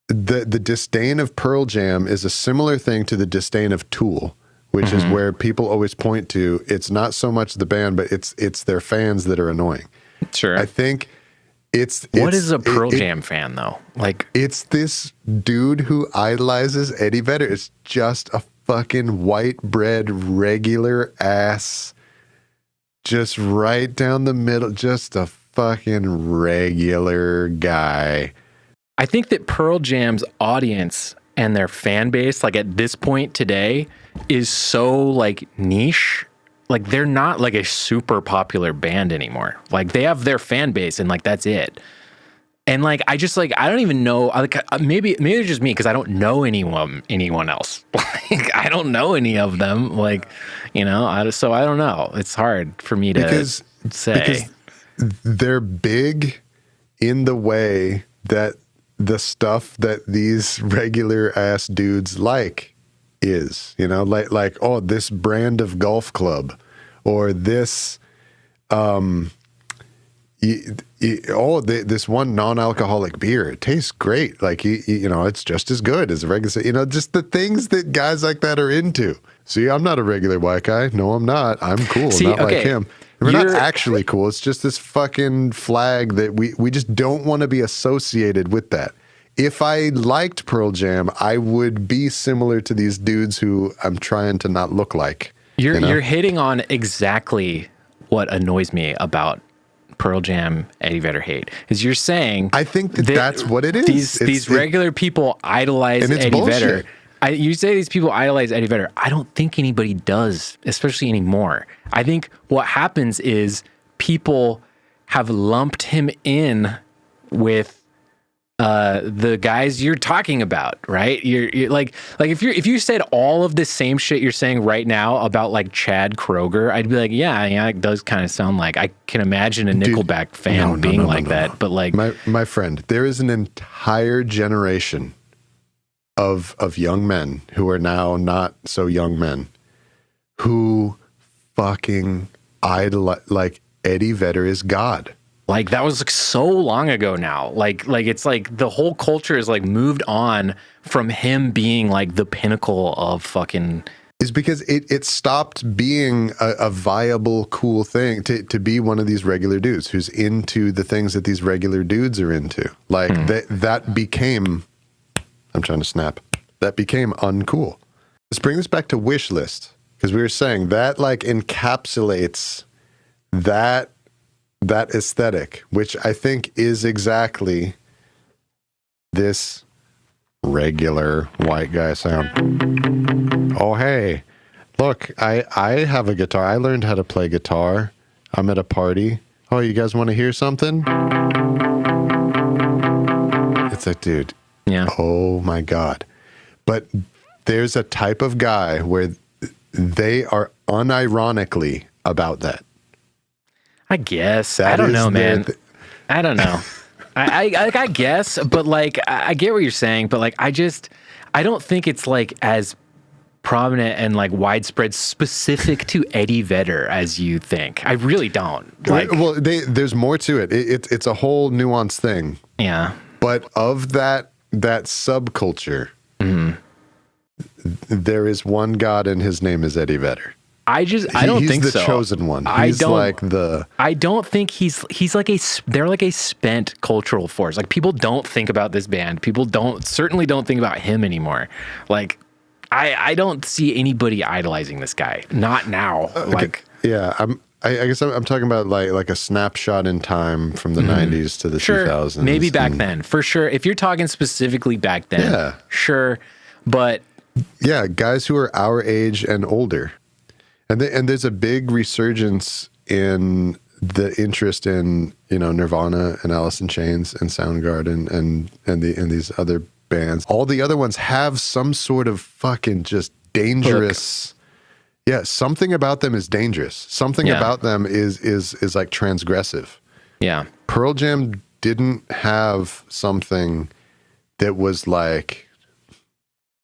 the disdain of Pearl Jam is a similar thing to the disdain of Tool, which is where people always point to. It's not so much the band, but it's their fans that are annoying. Sure. I think what is a Pearl Jam fan though? Like, it's this dude who idolizes Eddie Vedder. It's just a fucking white bread, regular ass, just right down the middle, just a fucking regular guy. I think that Pearl Jam's audience and their fan base, like at this point today, is so like niche. Like they're not like a super popular band anymore. Like they have their fan base and like that's it. And like I just like I don't even know. Like maybe it's just me because I don't know anyone else. Like I don't know any of them. Like so I don't know. It's hard for me to say because they're big in the way that the stuff that these regular ass dudes like is, like oh, this brand of golf club or this this one non-alcoholic beer, it tastes great, like it's just as good as a regular, just the things that guys like that are into. See, I'm not a regular white guy. No, I'm not. I'm cool. Like him. We're not actually cool. It's just this fucking flag that we just don't want to be associated with that. If I liked Pearl Jam, I would be similar to these dudes who I'm trying to not look like. You're hitting on exactly what annoys me about Pearl Jam Eddie Vedder hate. Is you're saying I think that's what it is. These regular people idolize Eddie Vedder. You say these people idolize Eddie Vedder. I don't think anybody does, especially anymore. I think what happens is people have lumped him in with the guys you're talking about, right? You're like if you said all of the same shit you're saying right now about like Chad Kroeger, I'd be like, yeah, it does kind of sound like I can imagine a Nickelback fan being like that. But like my friend, there is an entire generation of young men who are now not so young men who fucking idolize, like Eddie Vedder is God. Like that was like so long ago now. Like it's like the whole culture is like moved on from him being like the pinnacle of fucking. Is because it stopped being a viable, cool thing to be one of these regular dudes who's into the things that these regular dudes are into. Like that became. I'm trying to snap. That became uncool. Let's bring this back to Wishlist because we were saying that like encapsulates that aesthetic, which I think is exactly this regular white guy sound. Oh, hey, look, I have a guitar. I learned how to play guitar. I'm at a party. Oh, you guys want to hear something? It's like, dude, yeah. Oh my God. But there's a type of guy where they are unironically about that. I guess. I don't know, man. I don't know. I guess, but like, I get what you're saying, but like, I don't think it's like as prominent and like widespread specific to Eddie Vedder as you think. I really don't. Like, well, there's more to it. It's a whole nuanced thing. Yeah. But of that subculture, there is one God and his name is Eddie Vedder. I don't think so. He's the chosen one. I don't think they're like a spent cultural force. Like people don't think about this band. People certainly don't think about him anymore. Like I don't see anybody idolizing this guy. Not now. Like yeah, I guess I'm talking about like a snapshot in time from the 90s to the 2000s. Maybe back then, for sure. If you're talking specifically back then, yeah, sure. But yeah, guys who are our age and older. And there's a big resurgence in the interest in Nirvana and Alice in Chains and Soundgarden and these other bands. All the other ones have some sort of fucking just dangerous, Yeah, something about them is dangerous. Something about them is like transgressive. Yeah. Pearl Jam didn't have something that was like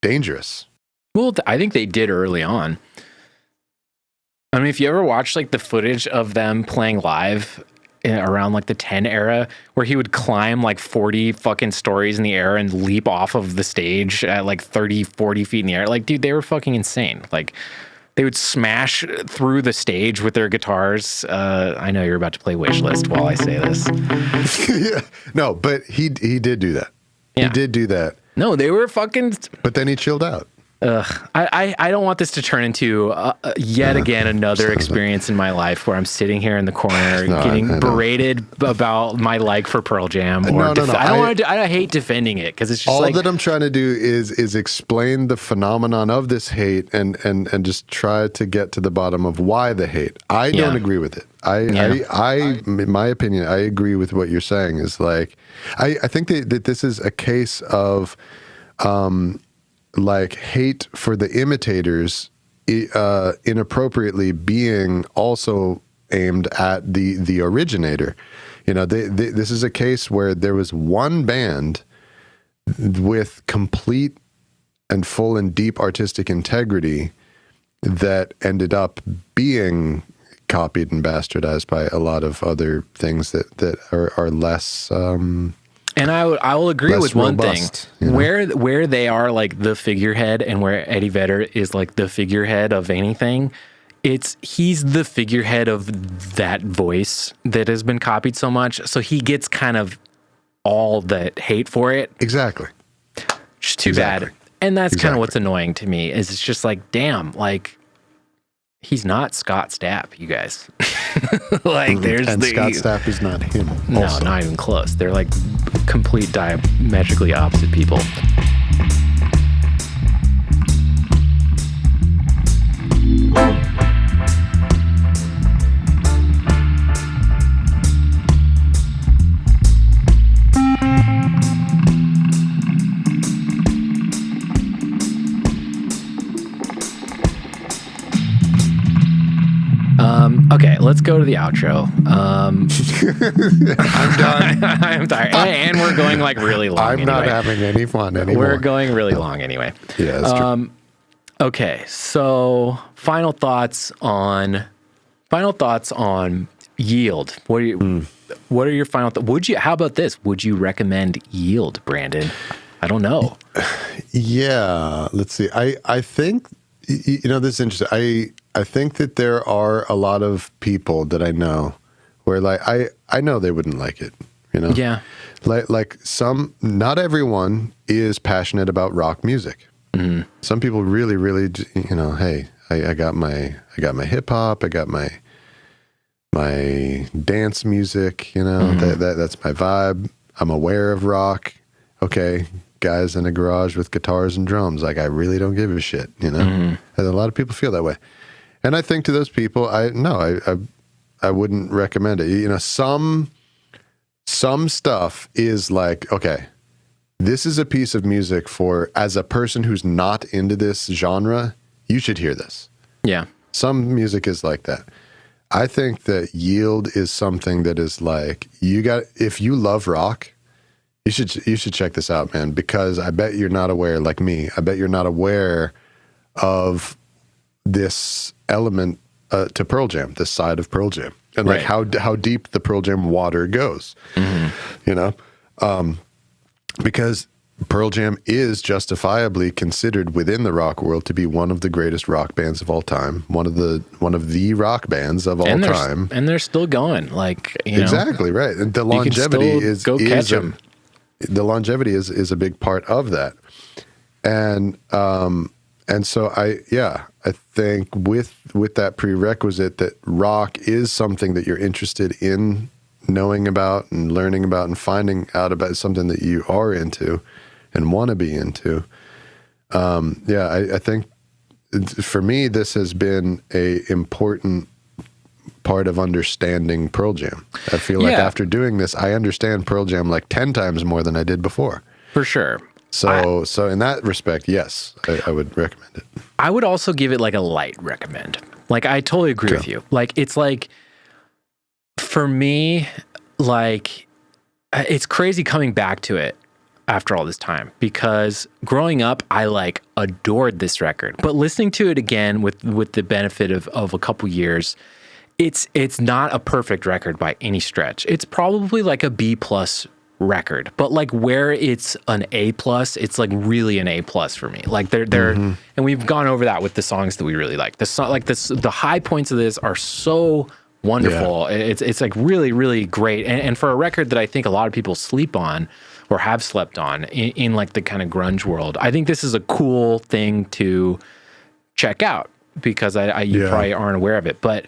dangerous. Well, I think they did early on. I mean, if you ever watch like the footage of them playing live around like the 10 era, where he would climb like 40 fucking stories in the air and leap off of the stage at like 30, 40 feet in the air. Like, dude, they were fucking insane. Like, they would smash through the stage with their guitars. I know you're about to play Wishlist while I say this. Yeah. No, but he did do that. Yeah. He did do that. No, they were fucking... But then he chilled out. I don't want this to turn into yet again another experience in my life where I'm sitting here in the corner getting berated about my like for Pearl Jam. Or I hate defending it because it's just all that I'm trying to do is explain the phenomenon of this hate and just try to get to the bottom of why the hate. I don't agree with it. In my opinion, I agree with what you're saying. Is like I think that this is a case of like hate for the imitators inappropriately being also aimed at the originator. You know, this is a case where there was one band with complete and full and deep artistic integrity that ended up being copied and bastardized by a lot of other things that are less... And I will agree with one robust, thing, you know? where they are like the figurehead and where Eddie Vedder is like the figurehead of anything, he's the figurehead of that voice that has been copied so much. So he gets kind of all the hate for it. Exactly. Just too bad. And that's kind of what's annoying to me is it's just like, damn, like he's not Scott Stapp, you guys. Like and Scott Stapp is not him. No, also. not even close. They're like complete diametrically opposite people. Okay, let's go to the outro. I'm done. I'm tired. And we're going like really long. I'm not having any fun anymore. We're going really long anyway. Yeah, that's true. Okay, so final thoughts on Yield. What are your final thoughts? How about this? Would you recommend Yield, Brenden? I don't know. Yeah, let's see. I think this is interesting. I think that there are a lot of people that I know where like I know they wouldn't like it, you know? Yeah. Like not everyone is passionate about rock music. Mm-hmm. Some people really, really, you know, hey, I got my hip hop, I got my dance music, you know, that's my vibe. I'm aware of rock. Okay, guys in a garage with guitars and drums. Like I really don't give a shit, you know? And a lot of people feel that way. And I think to those people, I wouldn't recommend it. You know, some stuff is like, okay, this is a piece of music for, as a person who's not into this genre, you should hear this. Yeah. Some music is like that. I think that Yield is something that is like, if you love rock, you should check this out, man, because I bet you're not aware, like me, I bet you're not aware of this element to Pearl Jam, this side of Pearl Jam, and like how deep the Pearl Jam water goes, you know, because Pearl Jam is justifiably considered within the rock world to be one of the greatest rock bands of all time, one of the rock bands of all time, and they're still going. Like exactly right, and the longevity is the longevity is a big part of that, and so I think with that prerequisite that rock is something that you're interested in knowing about and learning about and finding out about, something that you are into and want to be into. I think for me, this has been a important part of understanding Pearl Jam. I feel like after doing this, I understand Pearl Jam like 10 times more than I did before. For sure. So in that respect, yes, I would recommend it. I would also give it like a light recommend. Like, I totally agree with you. Like, it's like, for me, like, it's crazy coming back to it after all this time, because growing up, I like adored this record, but listening to it again with the benefit of a couple years, it's not a perfect record by any stretch. It's probably like a B+ record, but like where it's an A+, it's like really an A+ for me. Like they're and we've gone over that with the songs that we really like. The song, like this, the high points of this are so wonderful. Yeah. It's like really, really great. And for a record that I think a lot of people sleep on or have slept on in like the kind of grunge world, I think this is a cool thing to check out, because you probably aren't aware of it. But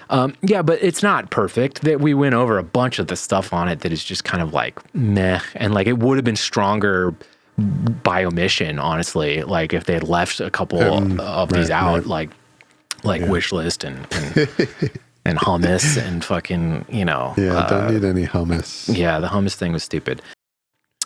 but it's not perfect. That we went over a bunch of the stuff on it that is just kind of like meh, and like it would have been stronger by omission, honestly. Like if they had left a couple of these out, like Wishlist and hummus and fucking, don't need any hummus. Yeah, the hummus thing was stupid.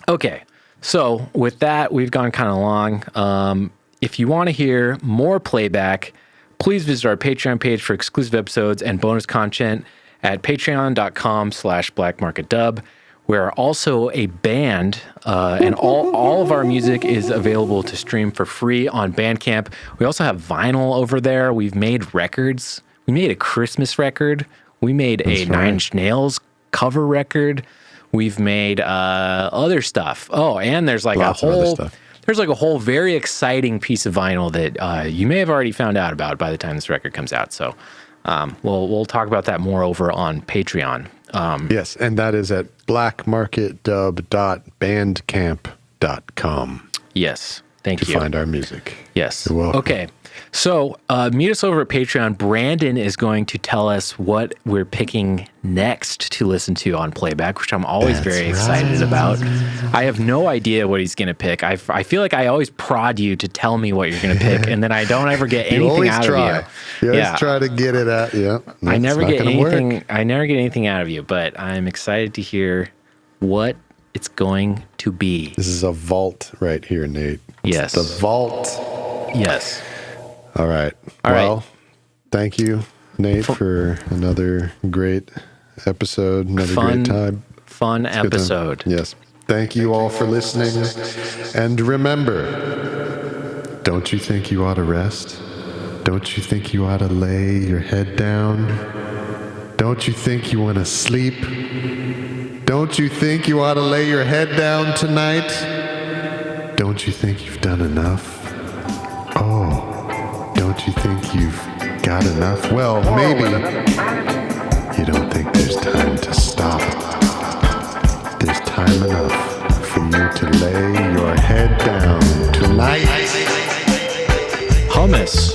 Okay, so with that, we've gone kind of long. If you want to hear more Playback, please visit our Patreon page for exclusive episodes and bonus content at patreon.com/blackmarketdub. We're also a band, and all of our music is available to stream for free on Bandcamp. We also have vinyl over there. We've made records. We made a Christmas record. We made a Nine Inch Nails cover record. We've made other stuff. Oh, and there's like there's like a whole very exciting piece of vinyl that you may have already found out about by the time this record comes out. So we'll talk about that more over on Patreon. Yes, and that is at blackmarketdub.bandcamp.com. Yes, thank you. To find our music. Yes. You're welcome. Okay. So meet us over at Patreon. Brenden is going to tell us what we're picking next to listen to on Playback, which I'm always very excited about. I have no idea what he's going to pick. I feel like I always prod you to tell me what you're going to pick, and then I don't ever get anything out of you. You always try to get it out. Yeah. I never get anything. I never get anything out of you, but I'm excited to hear what it's going to be. This is a vault right here, Nate. Yes. The vault. Yes. All right. Thank you, Nate, for another great episode, great time. Fun episode. Yes. Thank you all for listening. And remember, don't you think you ought to rest? Don't you think you ought to lay your head down? Don't you think you want to sleep? Don't you think you ought to lay your head down tonight? Don't you think you've done enough? Oh. Don't you think you've got enough? Well, maybe you don't think there's time to stop. There's time enough for you to lay your head down tonight. Hummus.